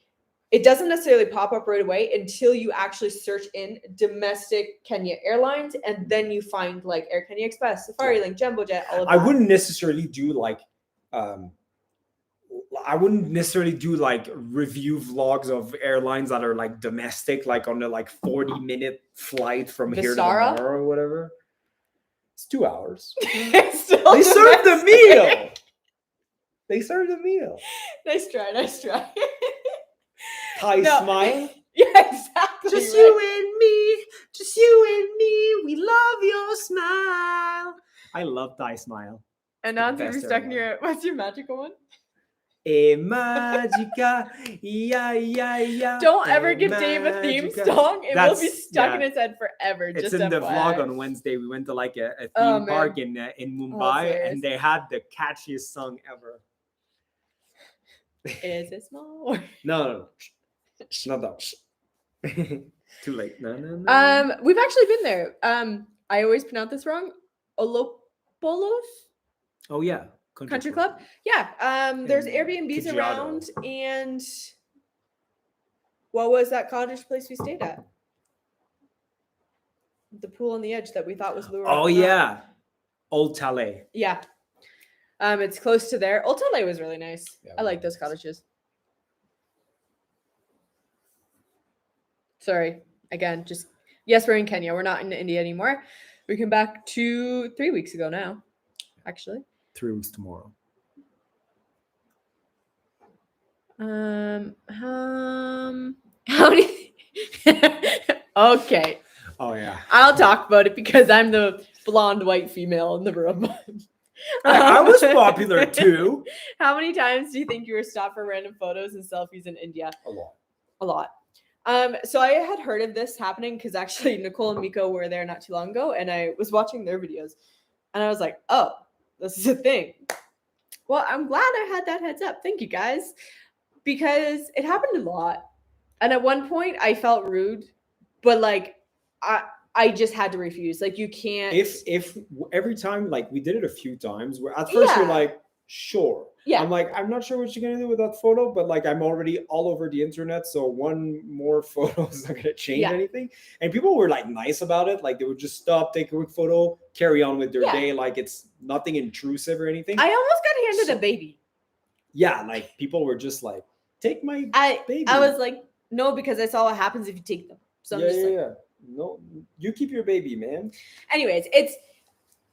it doesn't necessarily pop up right away until you actually search in domestic Kenya Airlines, and then you find like Air Kenya Express, Safari Link, Jumbo Jet, all of that. I wouldn't necessarily do like review vlogs of airlines that are like domestic, like on the like 40-minute flight from here to Vistara? tomorrow or whatever. It's 2 hours. Still They serve the domestic. meal. They serve the meal. Nice try. Thai No. smile. Yeah, exactly. Just right. you and me. We love your smile. I love Thai smile. And the now you're best stuck in airline. your, what's your magical one? E magica, yeah. Don't ever give Dave a theme magica. song. It will be That's- stuck in yeah. his head forever. It's just in the FYI. vlog on Wednesday. We went to like a theme Oh, man. park in Mumbai, hilarious. and they had the catchiest song ever. Is it small? No, not that. Too late. No. We've actually been there. I always pronounce this wrong. Olopolos Oh yeah, Country Club. Yeah. There's In Airbnbs Kajiado. around, and what was that cottage place we stayed at? The pool on the edge that we thought was Lure. Oh yeah, Old Tale. Yeah. It's close to there. Old Tale was really nice. Yeah, I like those cottages. Sorry. Again, just yes, we're in Kenya. We're not in India anymore. We came back 3 weeks ago now, actually. 3 weeks tomorrow. How many? Okay, Oh yeah. I'll talk about it because I'm the blonde white female in the room. I was popular too. How many times do you think you were stopped for random photos and selfies in India? A lot. A lot. So I had heard of this happening because actually Nicole and Miko were there not too long ago, and I was watching their videos, and I was like, oh, this is a thing. Well, I'm glad I had that heads up. Thank you guys, because it happened a lot, and at one point I felt rude, but like I just had to refuse. Like you can't. If every time, like we did it a few times, where at first you're Yeah. like, sure. Yeah. I'm like, I'm not sure what you're gonna do with that photo, but like I'm already all over the internet, so one more photo is not gonna change Yeah. anything. And people were like nice about it, like they would just stop, take a quick photo, carry on with their Yeah. day, like it's nothing intrusive or anything. I almost got handed So- a baby. Yeah, like people were just like, take my baby. I was like, no, because I saw what happens if you take them. So I'm just like, yeah. No, you keep your baby, man. anyways, it's,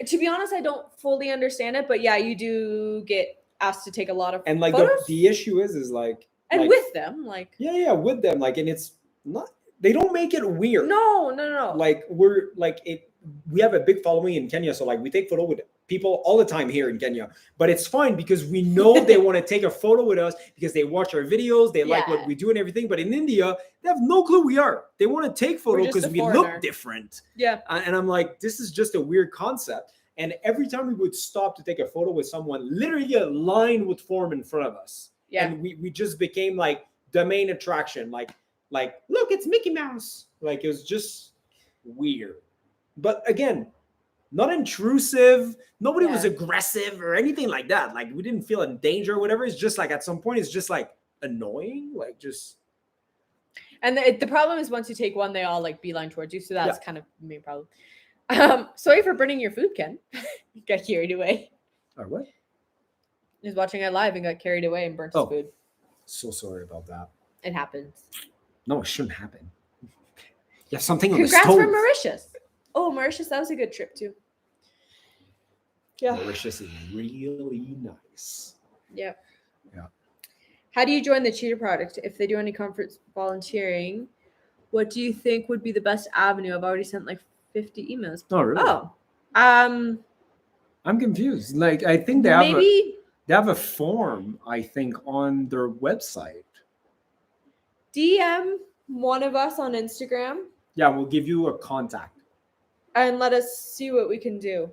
to be honest, I don't fully understand it, but yeah, you do get asked to take a lot of And like photos, the issue is like, and like, with them, like, yeah, with them, like, and it's not, they don't make it weird. no. Like we have a big following in Kenya, so like we take photo with people all the time here in Kenya, but it's fine because we know they want to take a photo with us because they watch our videos, they like Yeah. what we do and everything. But in India, they have no clue we are. They want to take photo just because a we foreigner. look different. Yeah. And I'm like, this is just a weird concept. And every time we would stop to take a photo with someone, literally a line would form in front of us. Yeah. And we just became like the main attraction. Like, look, it's Mickey Mouse. Like, it was just weird. But again, not intrusive. Nobody was Yeah. aggressive or anything like that. Like, we didn't feel in danger or whatever. It's just like at some point, it's just like annoying. Like, just. And the problem is once you take one, they all like beeline towards you. So that's Yeah. kind of the main problem. Sorry for burning your food, Ken. You got carried away. Or what? He was watching it live and got carried away and burnt Oh. his food. So sorry about that. It happens. No, it shouldn't happen. You have something on Congrats the for stove. Mauritius. Oh, Mauritius, that was a good trip too. Yeah. Mauritius is really nice. Yep. Yeah. How do you join the Cheetah Project? If they do any conference volunteering, what do you think would be the best avenue? I've already sent like 50 emails. Oh, really? Oh, I'm confused. Like, I think they have a form, I think, on their website. DM one of us on Instagram Yeah, we'll give you a contact. and let us see what we can do.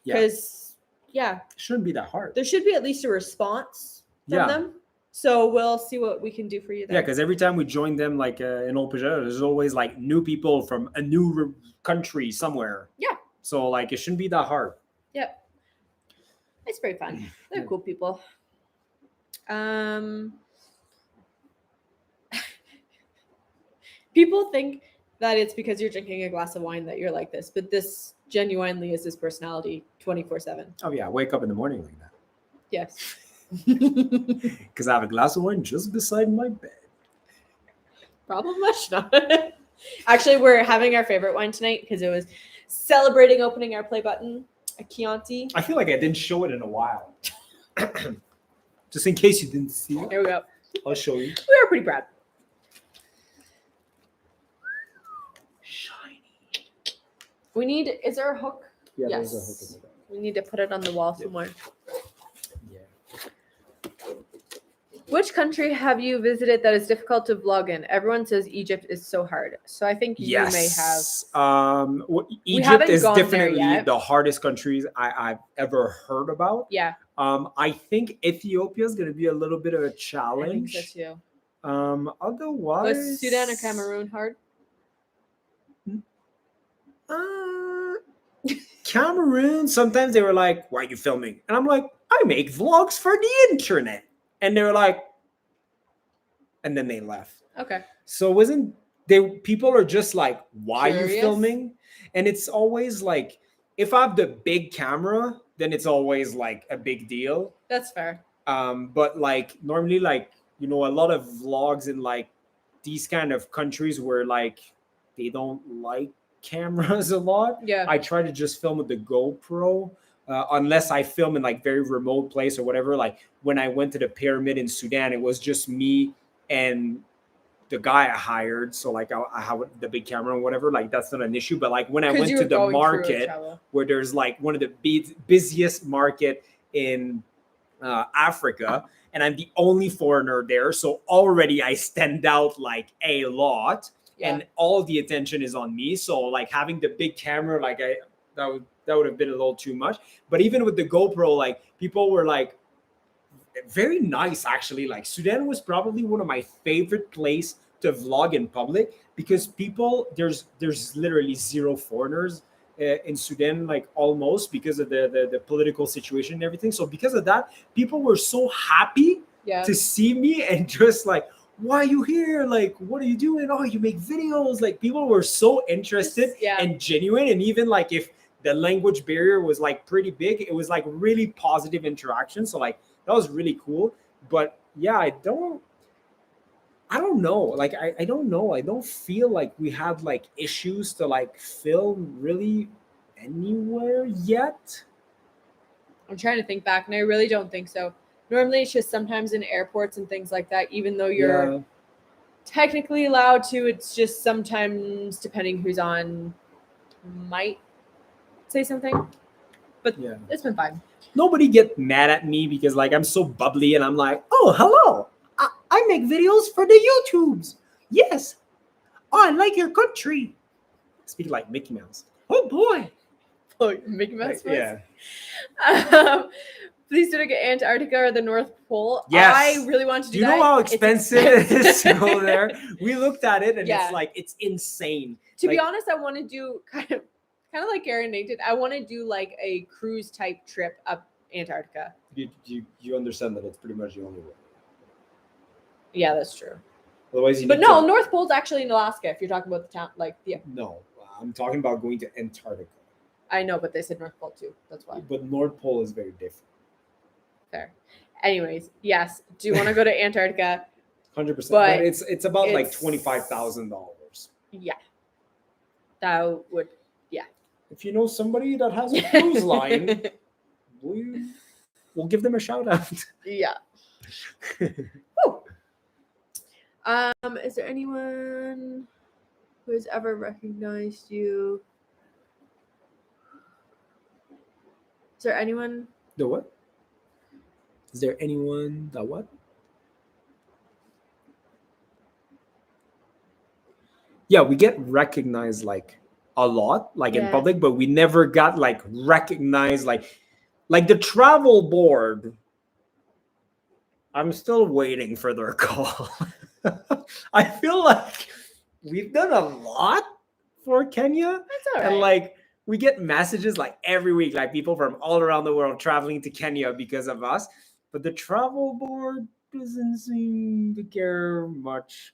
Yeah. Because, yeah, It shouldn't be that hard. there should be at least a response from Yeah. them. So we'll see what we can do for you there. Yeah, because every time we join them, like in Opera, there's always like new people from a new country somewhere. Yeah. So like it shouldn't be that hard. Yep. It's very fun. They're cool people. People think that it's because you're drinking a glass of wine that you're like this, but this genuinely is his personality 24/7. Oh yeah, I wake up in the morning like that Yes. because I have a glass of wine just beside my bed. Problem much not. Actually, we're having our favorite wine tonight because it was celebrating opening our play button, a Chianti. I feel like I didn't show it in a while. Just in case you didn't see it, Here we go. I'll show you. We were pretty proud. Shiny. We need. Is there a hook? Yeah, Yes. there's a hook in the back. We need to put it on the wall Yeah. somewhere. Yeah. Which country have you visited that is difficult to vlog in? Everyone says Egypt is so hard. So I think you may have. Yes. Egypt haven't is gone there definitely yet. the hardest countries I've ever heard about. Yeah, I think Ethiopia is going to be a little bit of a I think challenge. so too. Otherwise, Was Sudan or Cameroon hard? Cameroon, sometimes they were like, "Why are you filming?" And I'm like, "I make vlogs for the internet." And they were like, and then they left. Okay. So wasn't they? People are just like, "Why are you Curious? filming?" And it's always like, if I have the big camera, then it's always like a big deal. That's fair. But like normally, like a lot of vlogs in like these kind of countries where like they don't like cameras a lot. Yeah. I try to just film with the GoPro, unless I film in like very remote place or whatever. Like when I went to the pyramid in Sudan, it was just me and the guy I hired. So like I have the big camera or whatever. Like that's not an issue. But like when I 'Cause went you to were the going through a market travel. where there's like one of the busiest market in Africa, and I'm the only foreigner there, so already I stand out like a lot. Yeah. And all the attention is on me. So like having the big camera, like that would have been a little too much. But even with the GoPro, like people were like very nice actually. Like Sudan was probably one of my favorite place to vlog in public because people there's literally zero foreigners in Sudan, like almost because of the political situation and everything. So because of that, people were so happy Yeah. to see me and just like, why are you here? Like, what are you doing? Oh, you make videos. Like people were so interested Yeah. and genuine. And even like if the language barrier was like pretty big, it was like really positive interaction. So like that was really cool. But yeah, I don't know. Like I don't know. I don't feel like we had like issues to like film really anywhere yet. I'm trying to think back, and I really don't think so. Normally, it's just sometimes in airports and things like that. Even though you're Yeah. technically allowed to, it's just sometimes depending who's on might say something. But Yeah. it's been fine. Nobody get mad at me because like I'm so bubbly and I'm like, oh, hello. I make videos for the YouTubes. Yes. Oh, I like your country. Speak like Mickey Mouse. Oh boy. Oh, Mickey Mouse voice? Yeah. Please do not get Antarctica or the North Pole. Yes. I really want to do Do you that. know how It's expensive it is to go there? We looked at it and Yeah. it's like it's insane. To be Like, honest, I want to do kind of like Aaron Nate did. I want to do like a cruise type trip up Antarctica. you understand that it's pretty much the only way. Yeah, that's true. Otherwise, you But need no, to- North Pole's actually in Alaska. If you're talking about the town, like No, I'm talking about going to Antarctica. I know, but they said North Pole too. That's why. But North Pole is very different. Fair. Anyways, yes. Do you want to go to Antarctica? 100%. But But it's about like it's- $25,000. Yeah. That would. If you know somebody that has a cruise line, we'll give them a shout out. Yeah. Woo. Is there anyone who has ever recognized you? Is there anyone? The what? Is there anyone that what? Yeah, we get recognized like a lot, like in Yeah. public, but we never got like recognized like the travel board. I'm still waiting for their call. I feel like we've done a lot for Kenya. That's all right. And like we get messages like every week, like people from all around the world traveling to Kenya because of us. But the travel board doesn't seem to care much.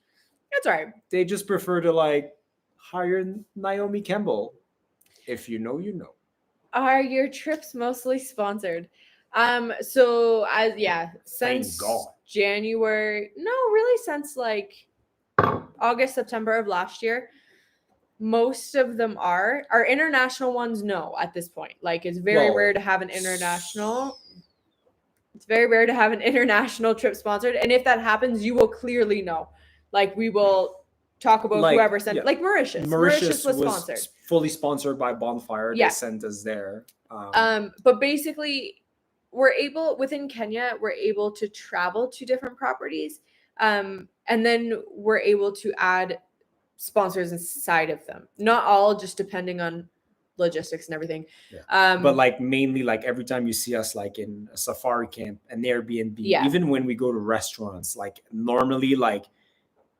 That's all right. They just prefer to like hire Naomi Campbell. If you know, you know. Are your trips mostly sponsored? So as since God. January, no, really since like August, September of last year, most of them are. Our international ones, no, at this point. Like it's very rare to have an international. It's very rare to have an international trip sponsored. And if that happens, you will clearly know. Like we will talk about Like, whoever sent yeah. like Mauritius. Mauritius was sponsored. Fully sponsored by Bonfire. Yeah. They sent us there. But basically we're able within Kenya, we're able to travel to different properties. And then we're able to add sponsors inside of them. Not all, just depending on logistics and everything. Yeah. But like mainly like every time you see us like in a safari camp, an Airbnb, even when we go to restaurants, like normally like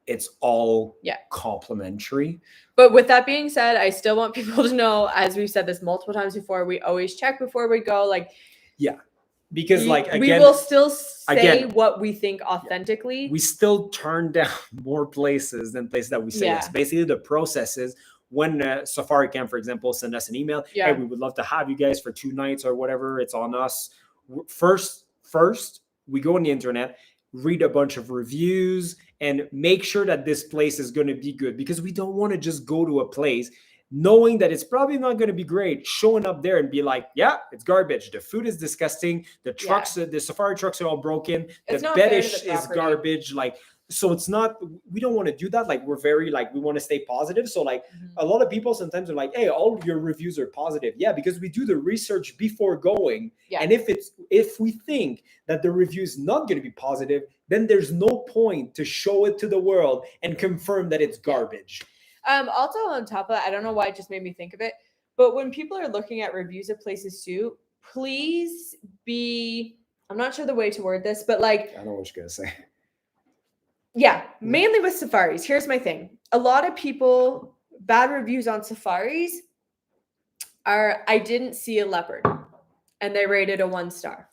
it's all complimentary. But with that being said, I still want people to know, as we've said this multiple times before, we always check before we go. Like, because like again, we will still say what we think authentically. We still turn down more places than places that we say yes. Basically, the process is when Safari Camp, for example, send us an email. Hey, we would love to have you guys for 2 nights or whatever. It's on us. First, we go on the internet, read a bunch of reviews, and make sure that this place is going to be good, because we don't want to just go to a place knowing that it's probably not going to be great, showing up there and be like, yeah, it's garbage. The food is disgusting. The trucks, the safari trucks are all broken. The bedish is garbage. Like, so it's not, we don't want to do that. Like, we're very like, we want to stay positive. So like a lot of people sometimes are like, hey, all of your reviews are positive. Yeah, because we do the research before going. And if we think that the review is not going to be positive, then there's no point to show it to the world and confirm that it's garbage. Also on top of that, I don't know why it just made me think of it, but when people are looking at reviews of places too, please be, I'm not sure the way to word this, but like, I know what you're going to say. Yeah, mainly with safaris. Here's my thing. A lot of people, bad reviews on safaris are, I didn't see a leopard, and they rated a 1 star.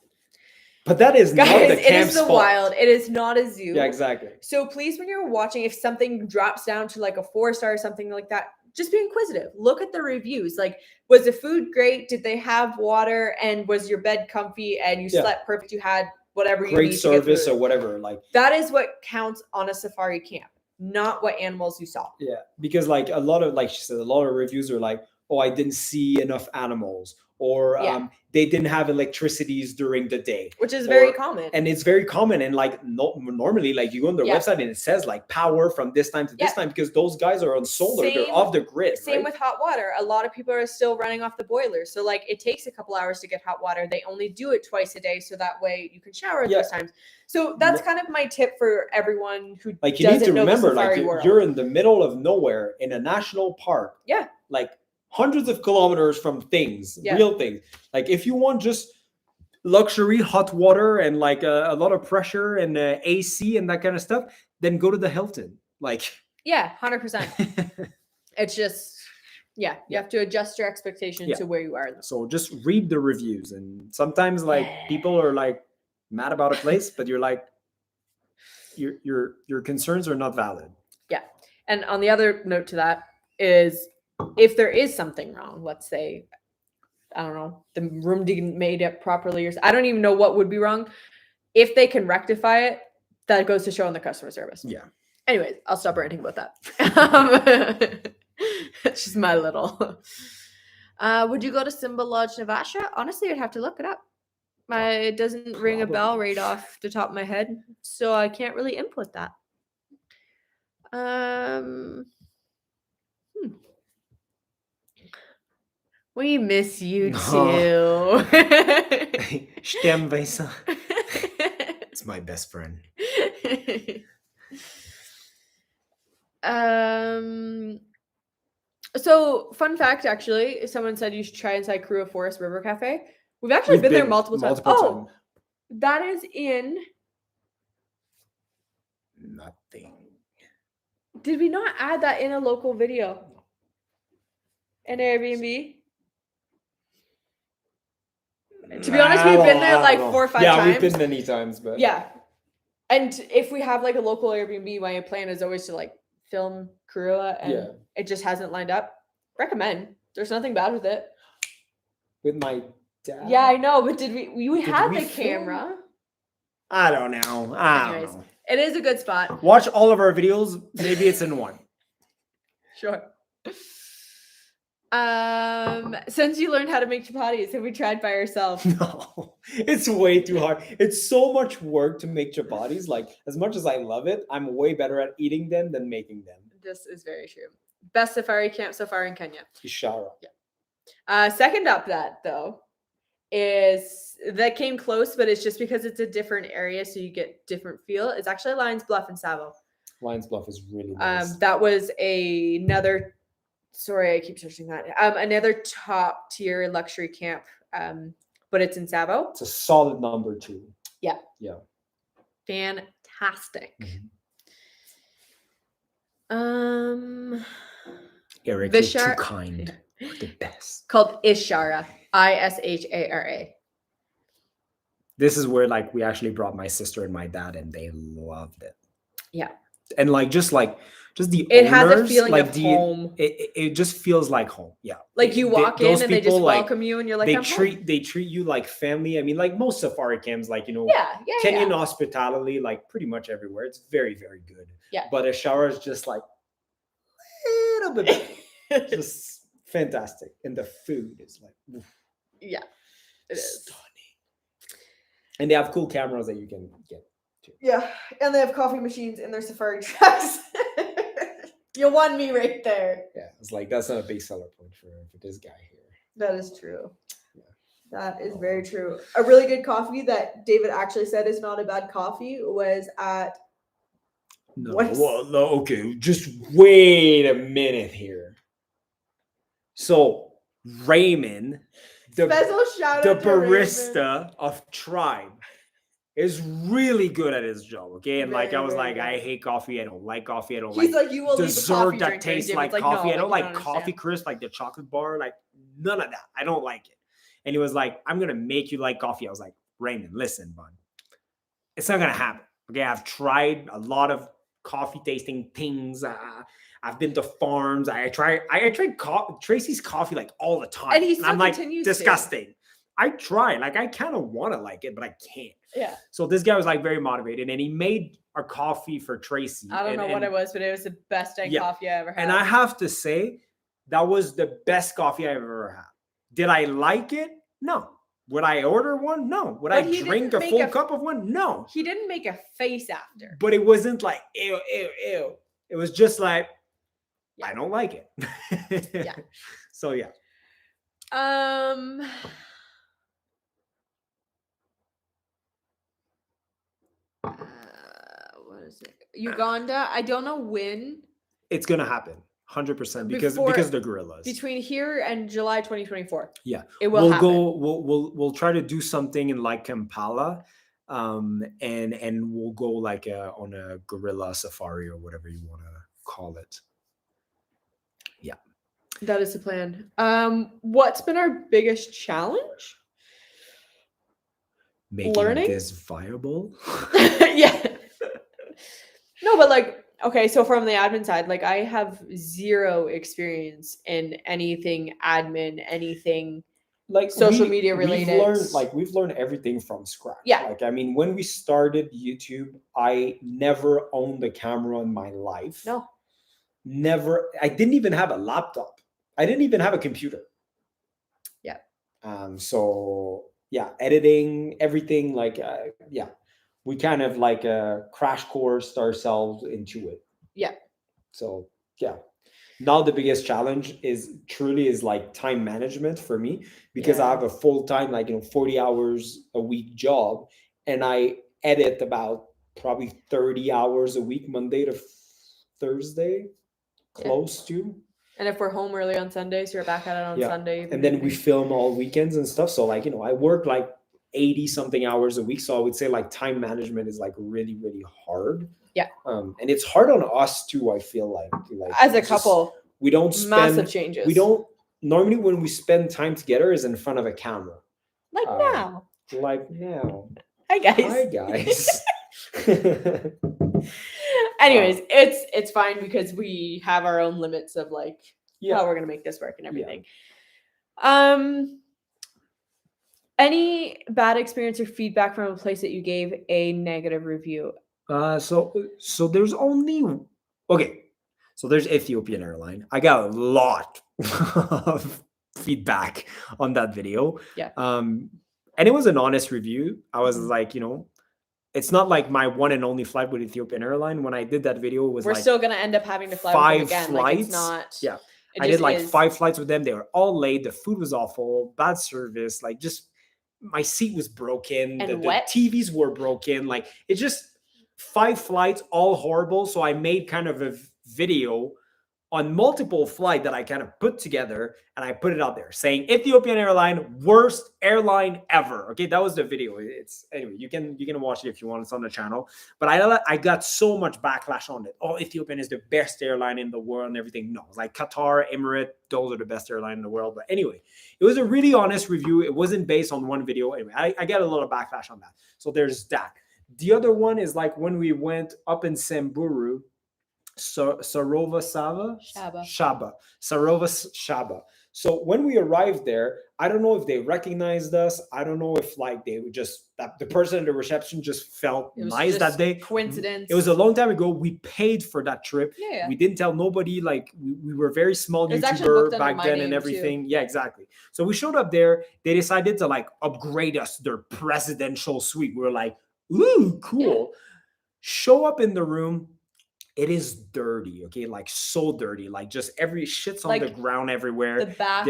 But that is not the it is the wild. It is not a zoo. Yeah, exactly. So please, when you're watching, if something drops down to like a 4 star or something like that, just be inquisitive. Look at the reviews. Like, was the food great? Did they have water? And was your bed comfy? And you slept perfect? You had whatever you need. Great service or whatever. Like, that is what counts on a safari camp, not what animals you saw. Yeah, because like a lot of, like she said, a lot of reviews are like, oh, I didn't see enough animals, or they didn't have electricities during the day, which is very common. And it's very common. And like normally, like you go on their website and it says like power from this time to this time, because those guys are on solar, they're off the grid. Same with hot water. A lot of people are still running off the boiler, so like it takes a couple hours to get hot water. They only do it twice a day, so that way you can shower at those times. So that's kind of my tip for everyone who like, you need to remember, like you're in the middle of nowhere in a national park. Yeah, like hundreds of kilometers from things, real things. Like if you want just luxury hot water and like a lot of pressure and AC and that kind of stuff, then go to the Hilton. Like, 100%. It's just, you have to adjust your expectation to where you are. So just read the reviews, and sometimes like people are like mad about a place, but you're like, your concerns are not valid. Yeah. And on the other note to that is, if there is something wrong, let's say, I don't know, the room didn't made it properly, or I don't even know what would be wrong. If they can rectify it, that goes to show on the customer service. Yeah. Anyways, I'll stop ranting about that. It's just my little. Would you go to Simba Lodge, Navasha? Honestly, I'd have to look it up. It doesn't ring a bell right off the top of my head, so I can't really input that. We miss you too. Stem Vaisa. It's my best friend. So fun fact, actually, someone said you should try inside Karua Forest River Cafe. We've actually been there multiple times. That is in nothing. Did we not add that in a local video? An Airbnb? To be honest, we've been there like 4 or 5 times. Yeah, we've been many times, but yeah. And if we have like a local Airbnb, my plan is always to like film Cruella and Yeah. it just hasn't lined up. Recommend. There's nothing bad with it. With my dad. Yeah, I know, but did we had we the film? camera? I don't know. I Anyways, don't know. it is a good spot. Watch all of our videos. Maybe it's in one. Sure. Since you learned how to make chapatis, have we tried by yourself? No, it's way too hard. It's so much work to make chapatis. Like, as much as I love it, I'm way better at eating them than making them. This is very true. Best safari camp so far in Kenya. Ishara. Second up that though is that came close, but it's just because it's a different area, so you get different feel. It's actually Lions Bluff in Savo. Lions Bluff is really nice. That was another. Sorry, I keep searching that. Another top tier luxury camp, but it's in Savo. It's a solid number 2. Yeah. Yeah. Fantastic. Eric, Vishar- you're too kind. You're the best. Called Ishara. Ishara. This is where like we actually brought my sister and my dad, and they loved it. Yeah. And just the it has a owners, feeling like of home. It just feels like home. Yeah. Like you walk in and they just like, welcome you, and you're like, they treat you like family. I mean, like most safari camps, like Kenyan hospitality, like pretty much everywhere. It's very, very good. Yeah. But a shower is just like a little bit just fantastic. And the food is like yeah, it is stunning. And they have cool cameras that you can get too. Yeah, and they have coffee machines in their safari trucks. You won me right there. Yeah, it's like that's not a big seller point for this guy here. That is true. Yeah. That is very true. A really good coffee that David actually said is not a bad coffee was at. Okay, just wait a minute here. So Raymond, Special shout out the to barista Raymond. of Tribe, is really good at his job. Okay, and like I was Very like, good. I hate coffee. I don't like coffee. I don't He's like like, you will leave a dessert coffee that drinker. tastes David's like coffee. no, I don't you like coffee understand. crisp, like the chocolate bar, like none of that. I don't like it. And he was like, I'm gonna make you like coffee. I was like, Raymond, listen, bud, it's not gonna happen. Okay, I've tried a lot of coffee tasting things. I've been to farms. I tried Tracy's coffee like all the time. And he still I'm like, continues to. disgusting. I try, like I kind of want to like it, but I can't. Yeah. So this guy was like very motivated, and he made our coffee for Tracy. I don't know what it was, but it was the best dang coffee I ever had. And I have to say, that was the best coffee I've ever had. Did I like it? No. Would I order one? No. Would I drink a full cup of one? No. He didn't make a face after. But it wasn't like, ew, ew, ew. It was just like, I don't like it. Yeah. So yeah. What is it? Uganda. I don't know when. It's gonna happen, 100%, because the gorillas. Between here and July 2024. Yeah, it will happen. We'll try to do something in like Kampala, and we'll go like on a gorilla safari or whatever you want to call it. Yeah, that is the plan. What's been our biggest challenge? Making learning this viable. Yeah. No, but like, okay, so from the admin side, like I have zero experience in anything admin, anything like social media related. We've learned everything from scratch. Yeah. Like, I mean, when we started YouTube, I never owned a camera in my life. No. Never. I didn't even have a laptop. I didn't even have a computer. Yeah. So yeah, editing, everything, like, yeah. We kind of like crash coursed ourselves into it. Yeah. So yeah. Now the biggest challenge is like time management for me, because I have a full-time, like, 40 hours a week job, and I edit about probably 30 hours a week, Monday to Thursday, close to. And if we're home early on Sundays, you're back at it on Sunday. And then we film all weekends and stuff. So like, I work like 80 something hours a week. So I would say like time management is like really, really hard. Yeah. And it's hard on us too, I feel like as a couple, we don't spend massive changes. We don't normally, when we spend time together, is in front of a camera. Like now. Like now. Hi guys. Hi guys. Anyways, it's fine because we have our own limits of like Yeah. how we're gonna make this work and Yeah. everything. Any bad experience or feedback from a place that you gave a negative review? So there's only okay. So there's Ethiopian Airline. I got a lot of feedback on that video. Yeah. And it was an honest review. I was Mhm. like, it's not like my one and only flight with Ethiopian Airline. When I did that video, it was We're like still gonna end up having to fly with them 5 again. Like it's flights. not. Yeah. It I did just like is. 5 flights with them. They were all late. The food was awful, bad service. Like just my seat was broken. And The wet. TVs were broken. Like it just 5 flights, all horrible. So I made kind of a video on multiple flight that I kind of put together and I put it out there saying Ethiopian Airline, worst airline ever. Okay, that was the video. It's anyway, you can watch it if you want. It's on the channel. But I got so much backlash on it. Oh, Ethiopian is the best airline in the world and everything. No, like Qatar, Emirates, those are the best airline in the world. But anyway, it was a really honest review. It wasn't based on one video. Anyway, I got a lot of backlash on that. So there's that. The other one is like when we went up in Samburu, Sarova Shaba. Sarova Shaba. So when we arrived there, I don't know if they recognized us. I don't know if like they would just that the person at the reception just felt nice that day. Coincidence. It was a long time ago. We paid for that trip. Yeah. We didn't tell nobody. Like we were very small It was actually booked YouTuber under back my then name, and too. everything. Yeah, exactly. So we showed up there. They decided to like upgrade us their presidential suite. We were like, ooh, cool. Yeah. Show up in the room. It is dirty, okay? Like so dirty. Like just every shit's on Like, the ground everywhere. The bath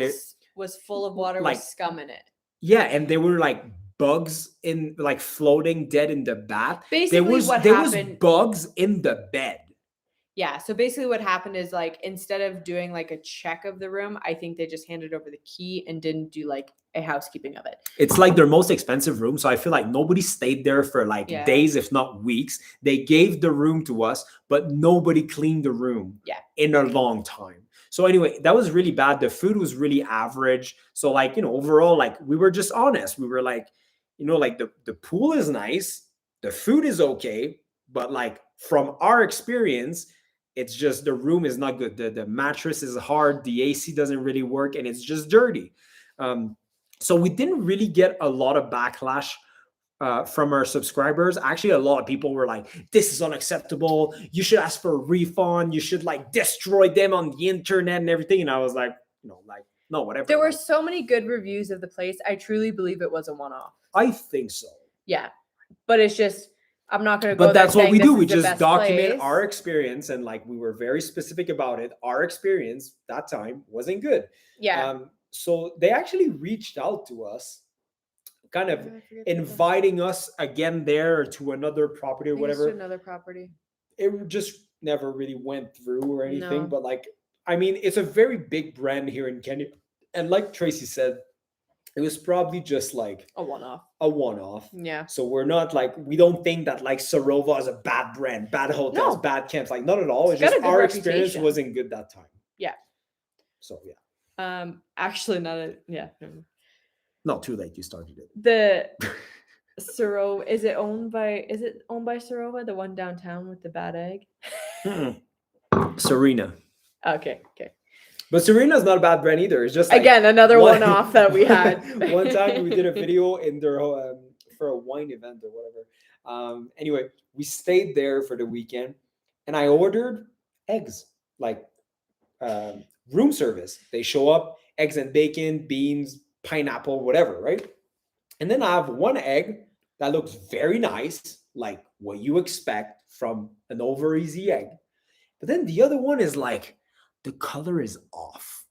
was full of water like- with scum in it. Yeah, and there were like bugs in like floating dead in the bath. Basically, there was bugs in the bed. Yeah, so basically what happened is like instead of doing like a check of the room, I think they just handed over the key and didn't do like a housekeeping of it. It's like their most expensive room, so I feel like nobody stayed there for like Yeah. days, if not weeks. They gave the room to us, but nobody cleaned the room in a long time. So anyway, that was really bad. The food was really average. So like, overall, like we were just honest. We were like, like the pool is nice, the food is okay, but like from our experience, it's just the room is not good. The mattress is hard. The AC doesn't really work, and it's just dirty. So we didn't really get a lot of backlash from our subscribers. Actually, a lot of people were like, "This is unacceptable. You should ask for a refund. You should like destroy them on the internet and everything." And I was like, no, whatever. There were so many good reviews of the place. I truly believe it was a one-off. I think so. Yeah, but it's just. I'm not going to go. But that's what we do. We just document place. our experience, and like we were very specific about it. Our experience that time wasn't good. Yeah. So they actually reached out to us, kind of inviting us again there or to another property or whatever. To another property. It just never really went through or anything. No. But like, I mean, it's a very big brand here in Kenya, and like Tracy said, it was probably just like a one-off. Yeah. So we're not like, we don't think that like Sarova is a bad brand, bad hotels, bad camps. Like not at all. It's just our experience wasn't good that time. Yeah. So yeah. Actually, not too late. You started it. The Sarova, is it owned by Sarova, the one downtown with the bad egg? Serena. Okay. But Serena's not a bad brand either. It's just like, again another one-off that we had. One time we did a video in their for a wine event or whatever. Anyway, we stayed there for the weekend, and I ordered eggs, like room service. They show up, eggs and bacon, beans, pineapple, whatever, right? And then I have one egg that looks very nice, like what you expect from an over easy egg. But then the other one is like, the color is off.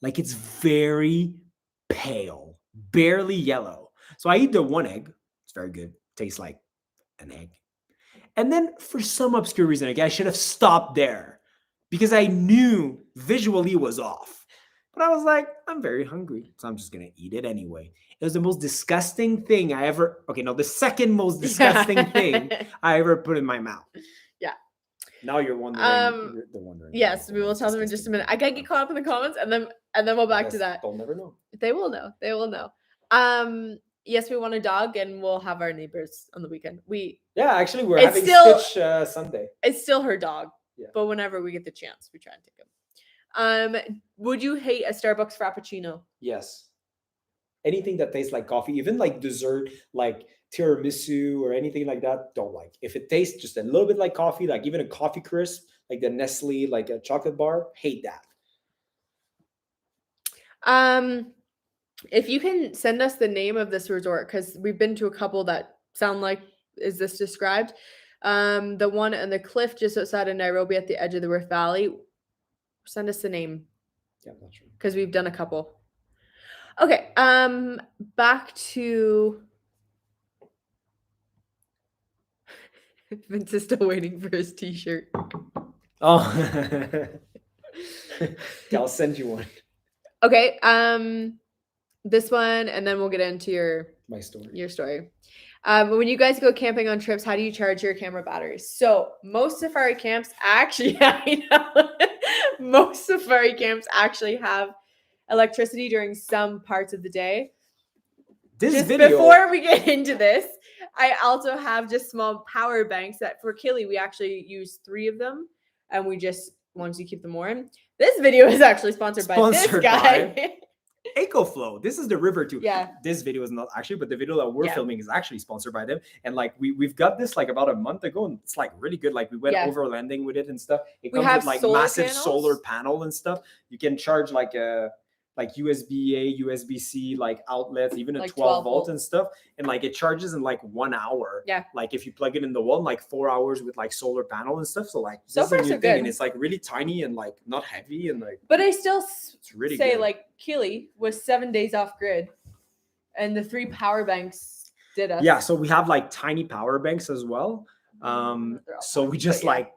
Like it's very pale, barely yellow. So I eat the one egg. It's very good. Tastes like an egg. And then for some obscure reason, again, I should have stopped there because I knew visually it was off. But I was like, I'm very hungry, so I'm just going to eat it anyway. It was the most disgusting thing the second most disgusting thing I ever put in my mouth. Now you're wondering. Yes, we will tell them in just a minute. I gotta get caught up in the comments, and then we'll back to that. They'll never know. They will know. yes, we want a dog, and we'll have our neighbors on the weekend. Yeah, actually, we're It's having still- Stitch Sunday. It's still her dog, Yeah. but whenever we get the chance, we try and take him. Would you hate a Starbucks Frappuccino? Yes. Anything that tastes like coffee, even like dessert, like tiramisu or anything like that, don't like. If it tastes just a little bit like coffee, like even a coffee crisp, like the Nestle, like a chocolate bar, hate that. If you can send us the name of this resort, because we've been to a couple that sound like is this described. The one on the cliff just outside of Nairobi at the edge of the Rift Valley. Send us the name. Yeah, I'm not sure. Because we've done a couple. Okay. Back to Vince is still waiting for his t-shirt. Oh. I'll send you one. Okay. This one, and then we'll get into My story. your story. When you guys go camping on trips, how do you charge your camera batteries? So most safari camps actually, I know, most safari camps actually have electricity during some parts of the day. This video. Before we get into this, I also have just small power banks that for Kili, we actually use 3 of them, and we just once you keep them warm. This video is actually sponsored by this guy. EcoFlow. This is the river too. Yeah. This video is not actually, but the video that we're Yeah. filming is actually sponsored by them. And like we've got this like about a month ago, and it's like really good. Like we went Yeah. overlanding with it and stuff. It We comes have with like solar massive panels. solar panel and stuff. You can charge like a USB-A, USB-C like outlets, even a Like 12 12 volt volt. and stuff. And like it charges in like 1 hour. Yeah. Like if you plug it in the wall, in like 4 hours with like solar panel and stuff. So like So this is a far, new so thing, good. and it's like really tiny and like not heavy and like But I still it's really say good. like Kili was 7 days off grid, and the 3 power banks did us. Yeah, so we have like tiny power banks as well. They're all So we powered, just but yeah. like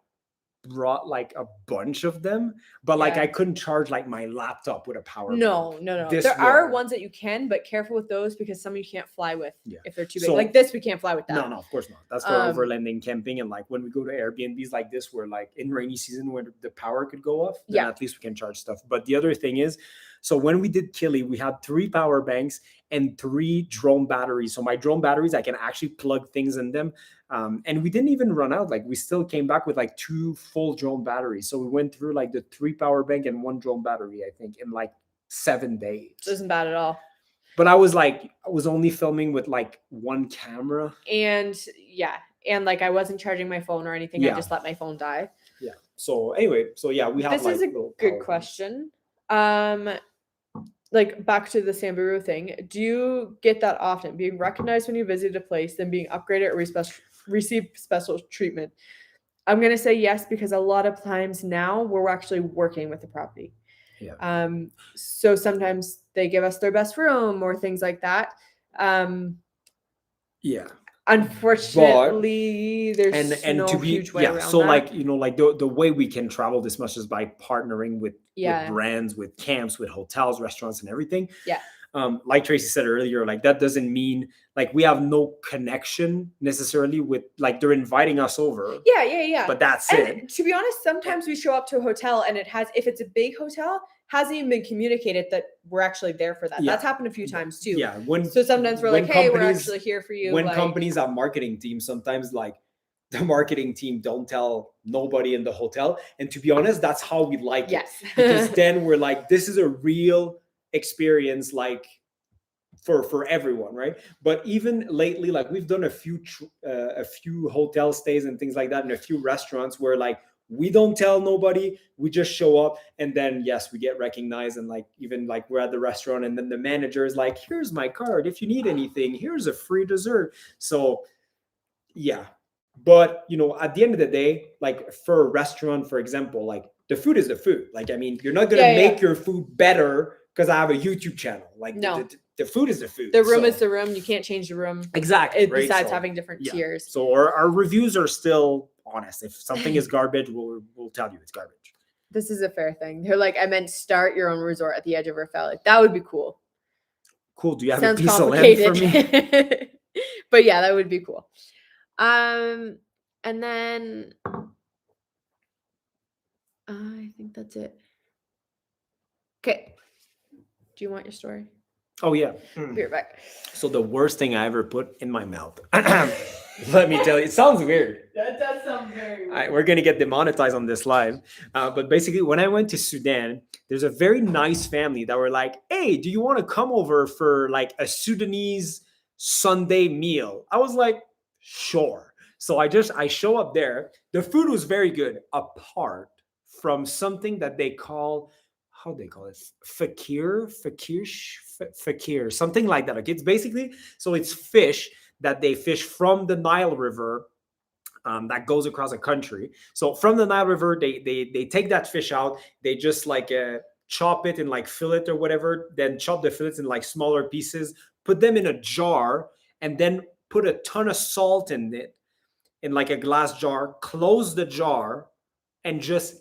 brought like a bunch of them, but like Yeah. I couldn't charge like my laptop with a power bank. No. This There are will. ones that you can, but careful with those because some you can't fly with Yeah. if they're too big. So- Like this, we can't fly with that. No, of course not. That's for overlanding camping, and like when we go to Airbnbs like this, where like in rainy season where the power could go off, then Yeah. at least we can charge stuff. But the other thing is, so when we did Kili, we had 3 power banks and 3 drone batteries. So my drone batteries, I can actually plug things in them. And we didn't even run out. Like we still came back with like 2 full drone batteries. So we went through like the 3 power bank and 1 drone battery, I think, in like 7 days. This isn't bad at all. But I was only filming with like 1 camera. And yeah, and like I wasn't charging my phone or anything. I Yeah. just let my phone die. Yeah. So anyway, so yeah, we have This like is a little good power banks. question. Like back to the Samburu thing, do you get that often? Being recognized when you visit a place, then being upgraded or receive special treatment? I'm gonna say yes because a lot of times now we're actually working with the property. Yeah. So sometimes they give us their best room or things like that. Yeah. Unfortunately, there's And no to be huge way yeah, around so that. like like the way we can travel this much is by partnering with Yeah. brands, with camps, with hotels, restaurants, and everything. Yeah. Like Tracy said earlier, like that doesn't mean like we have no connection necessarily with like they're inviting us over. Yeah. But that's And it. to be honest, sometimes we show up to a hotel and if it's a big hotel, hasn't even been communicated that we're actually there for that. Yeah. That's happened a few times too. Yeah. So sometimes we're when like, hey, we're companies- actually here for you. when like, companies have marketing teams, sometimes like the marketing team don't tell nobody in the hotel. And to be honest, that's how we like it. yes. Because then we're like, this is a real experience, like for everyone, right? But even lately, like we've done a few hotel stays and things like that, and a few restaurants where like we don't tell nobody, we just show up, and then yes, we get recognized, and like even like we're at the restaurant, and then the manager is like, here's my card, if you need anything, here's a free dessert. So yeah. But at the end of the day, like for a restaurant, for example, like the food is the food. Like, I mean, you're not gonna make your food better because I have a YouTube channel. Like No. the food is the food. The room is the room. You can't change the room. Exactly. Right? Besides So, having different yeah. tiers. So our reviews are still honest. If something is garbage, we'll tell you it's garbage. This is a fair thing. They're like, I meant start your own resort at the edge of Rift Valley. That would be cool. Cool. Do you have Sounds a piece of land for complicated. me? But yeah, that would be cool. And then I think that's it. Okay. Do you want your story? Oh yeah. Be right back. So the worst thing I ever put in my mouth. Let me tell you, it sounds weird. That does sound very weird. We're gonna get demonetized on this live. But basically, when I went to Sudan, there's a very nice family that were like, "Hey, do you want to come over for like a Sudanese Sunday meal?" I was like, "Sure." So I show up there. The food was very good, apart from something that they call, how do they call it, fakir, something like that. Okay, it's basically, so it's fish that they fish from the Nile River, that goes across a country. So from the Nile River, they take that fish out. They just like chop it and like fillet or whatever. Then chop the fillets in like smaller pieces. Put them in a jar, and then put a ton of salt in it, in like a glass jar. Close the jar, and just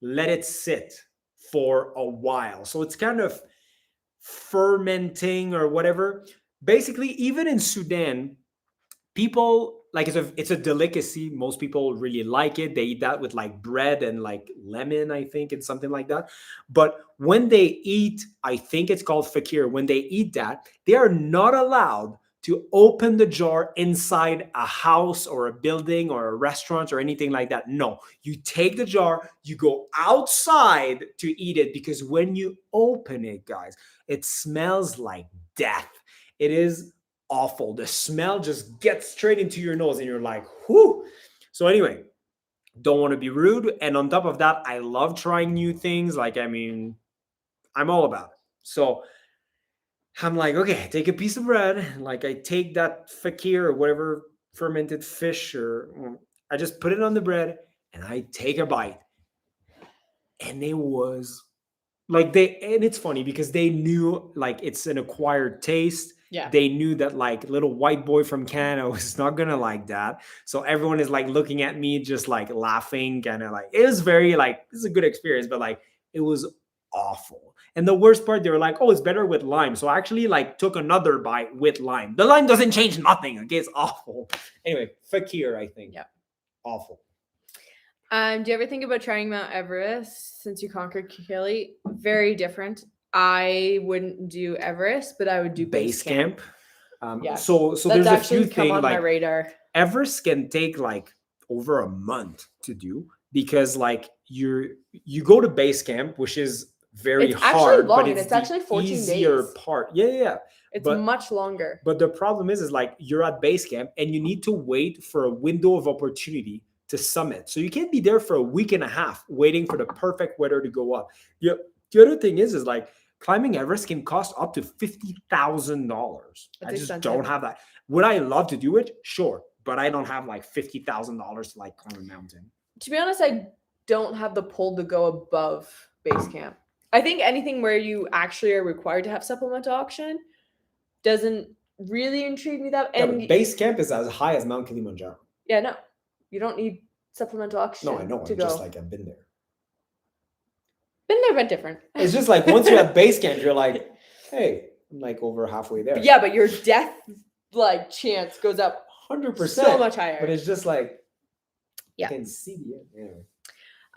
let it sit for a while. So it's kind of fermenting or whatever. Basically, even in Sudan, people like, it's a delicacy. Most people really like it. They eat that with like bread and like lemon, I think, and something like that. But when they eat, I think it's called fakir, when they eat that, they are not allowed to open the jar inside a house or a building or a restaurant or anything like that. No, you take the jar, you go outside to eat it, because when you open it, guys, it smells like death. It is awful. The smell just gets straight into your nose, and you're like, whoo. So anyway, don't want to be rude. And on top of that, I love trying new things. Like, I mean, I'm all about it. So I'm like, okay, take a piece of bread. Like, I take that fakir or whatever fermented fish, or I just put it on the bread, and I take a bite. And it was like, and it's funny because they knew like it's an acquired taste. Yeah. They knew that like little white boy from Canada was not gonna like that. So everyone is like looking at me, just like laughing, kind of like, it was very like, this is a good experience, but like, it was awful. And the worst part, they were like, oh, it's better with lime. So I actually like took another bite with lime. The lime doesn't change nothing. Okay, it's awful. Anyway, fakir, I think. Yeah. Awful. Do you ever think about trying Mount Everest since you conquered Kelly? Very different. I wouldn't do Everest, but I would do base camp. Yeah. So That's there's a few actually come things on my like radar. Everest can take like over a month to do, because like you go to base camp, which is very It's hard, actually long, but and it's it's actually 14 easier days. part. Yeah. It's but- much longer. But the problem is like, you're at base camp and you need to wait for a window of opportunity to summit. So you can't be there for a week and a half waiting for the perfect weather to go up. Yeah. The other thing is like, climbing Everest can cost up to $50,000. I just expensive. don't have that. Would I love to do it? Sure. But I don't have like $50,000 to like climb a mountain. To be honest, I don't have the pull to go above base camp. I think anything where you actually are required to have supplemental oxygen doesn't really intrigue me that. Yeah, And but base camp is as high as Mount Kilimanjaro. yeah, no, you don't need supplemental oxygen. No, I know. To I'm go. just like, I've been there. Been there, but different. It's just like, once you're at base camp, you're like, hey, I'm like over halfway there. Yeah, but your death like chance goes up 100%. so much higher. But it's just like, Yeah. I can see the end.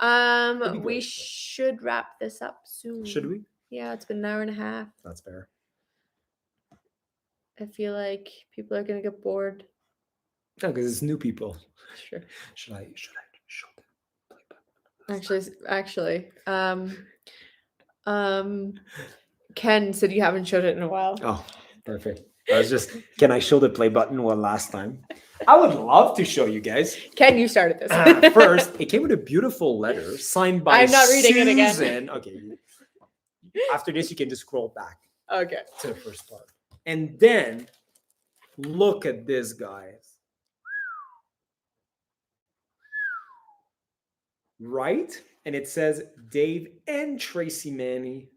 Anyway. We should wrap this up soon. Should we? Yeah, it's been an hour and a half. That's fair. I feel like people are gonna get bored. No, because it's new people. Sure. Should I show them? Actually, Ken said you haven't showed it in a while. Oh, perfect. I was just, can I show the play button one last time? I would love to show you guys. Ken, you started this. First, it came with a beautiful letter signed by I'm not reading it again. Susan. Okay. After this, you can just scroll back Okay. to the first part. And then, look at this, guys. Right? And it says Dave and Tracy Manny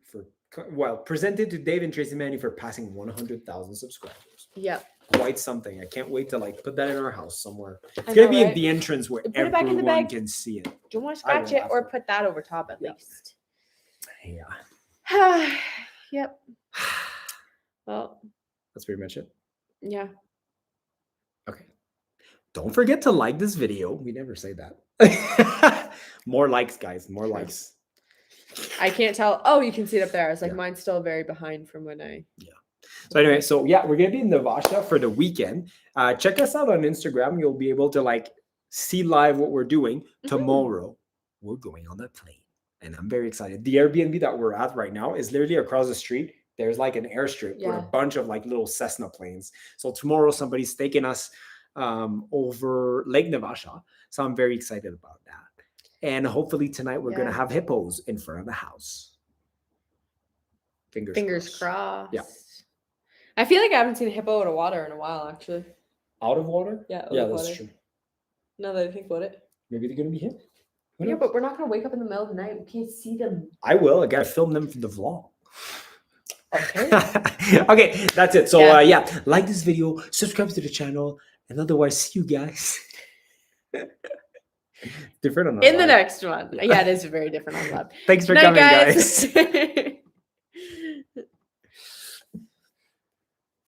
presented to Dave and Tracy Manny for passing 100,000 subscribers. Yeah. Quite something. I can't wait to like put that in our house somewhere. It's I gonna know, be in right? the entrance where Put it back in the everyone bag. can see it. Do you want to I scratch will it or after. put that over top at Yeah. least? Yeah. Yep. Well, That's pretty much it. yeah. Okay. Don't forget to like this video. We never say that. More likes, guys. More Sure. likes. I can't tell. Oh, you can see it up there. I was like, Yeah. mine's still very behind from when I. Yeah. So anyway, so yeah, we're gonna be in Navasha for the weekend. Check us out on Instagram. You'll be able to like see live what we're doing. Tomorrow, we're going on a plane, and I'm very excited. The Airbnb that we're at right now is literally across the street. There's like an airstrip with a bunch of like little Cessna planes. So tomorrow, somebody's taking us over Lake Navasha. So I'm very excited about that. And hopefully tonight we're gonna have hippos in front of the house. Fingers crossed. Yeah. I feel like I haven't seen a hippo out of water in a while, actually. Out of water? Yeah, out yeah, of that's water. true. Now that I think about it. Maybe they're gonna be hit. Yeah, but we're not gonna wake up in the middle of the night. We can't see them. I will. I gotta film them for the vlog. Okay. Okay, that's it. So yeah, like this video, subscribe to the channel, and otherwise see you guys. Different on in the next one. Yeah, it is very different on live. Thanks for Night, coming, guys.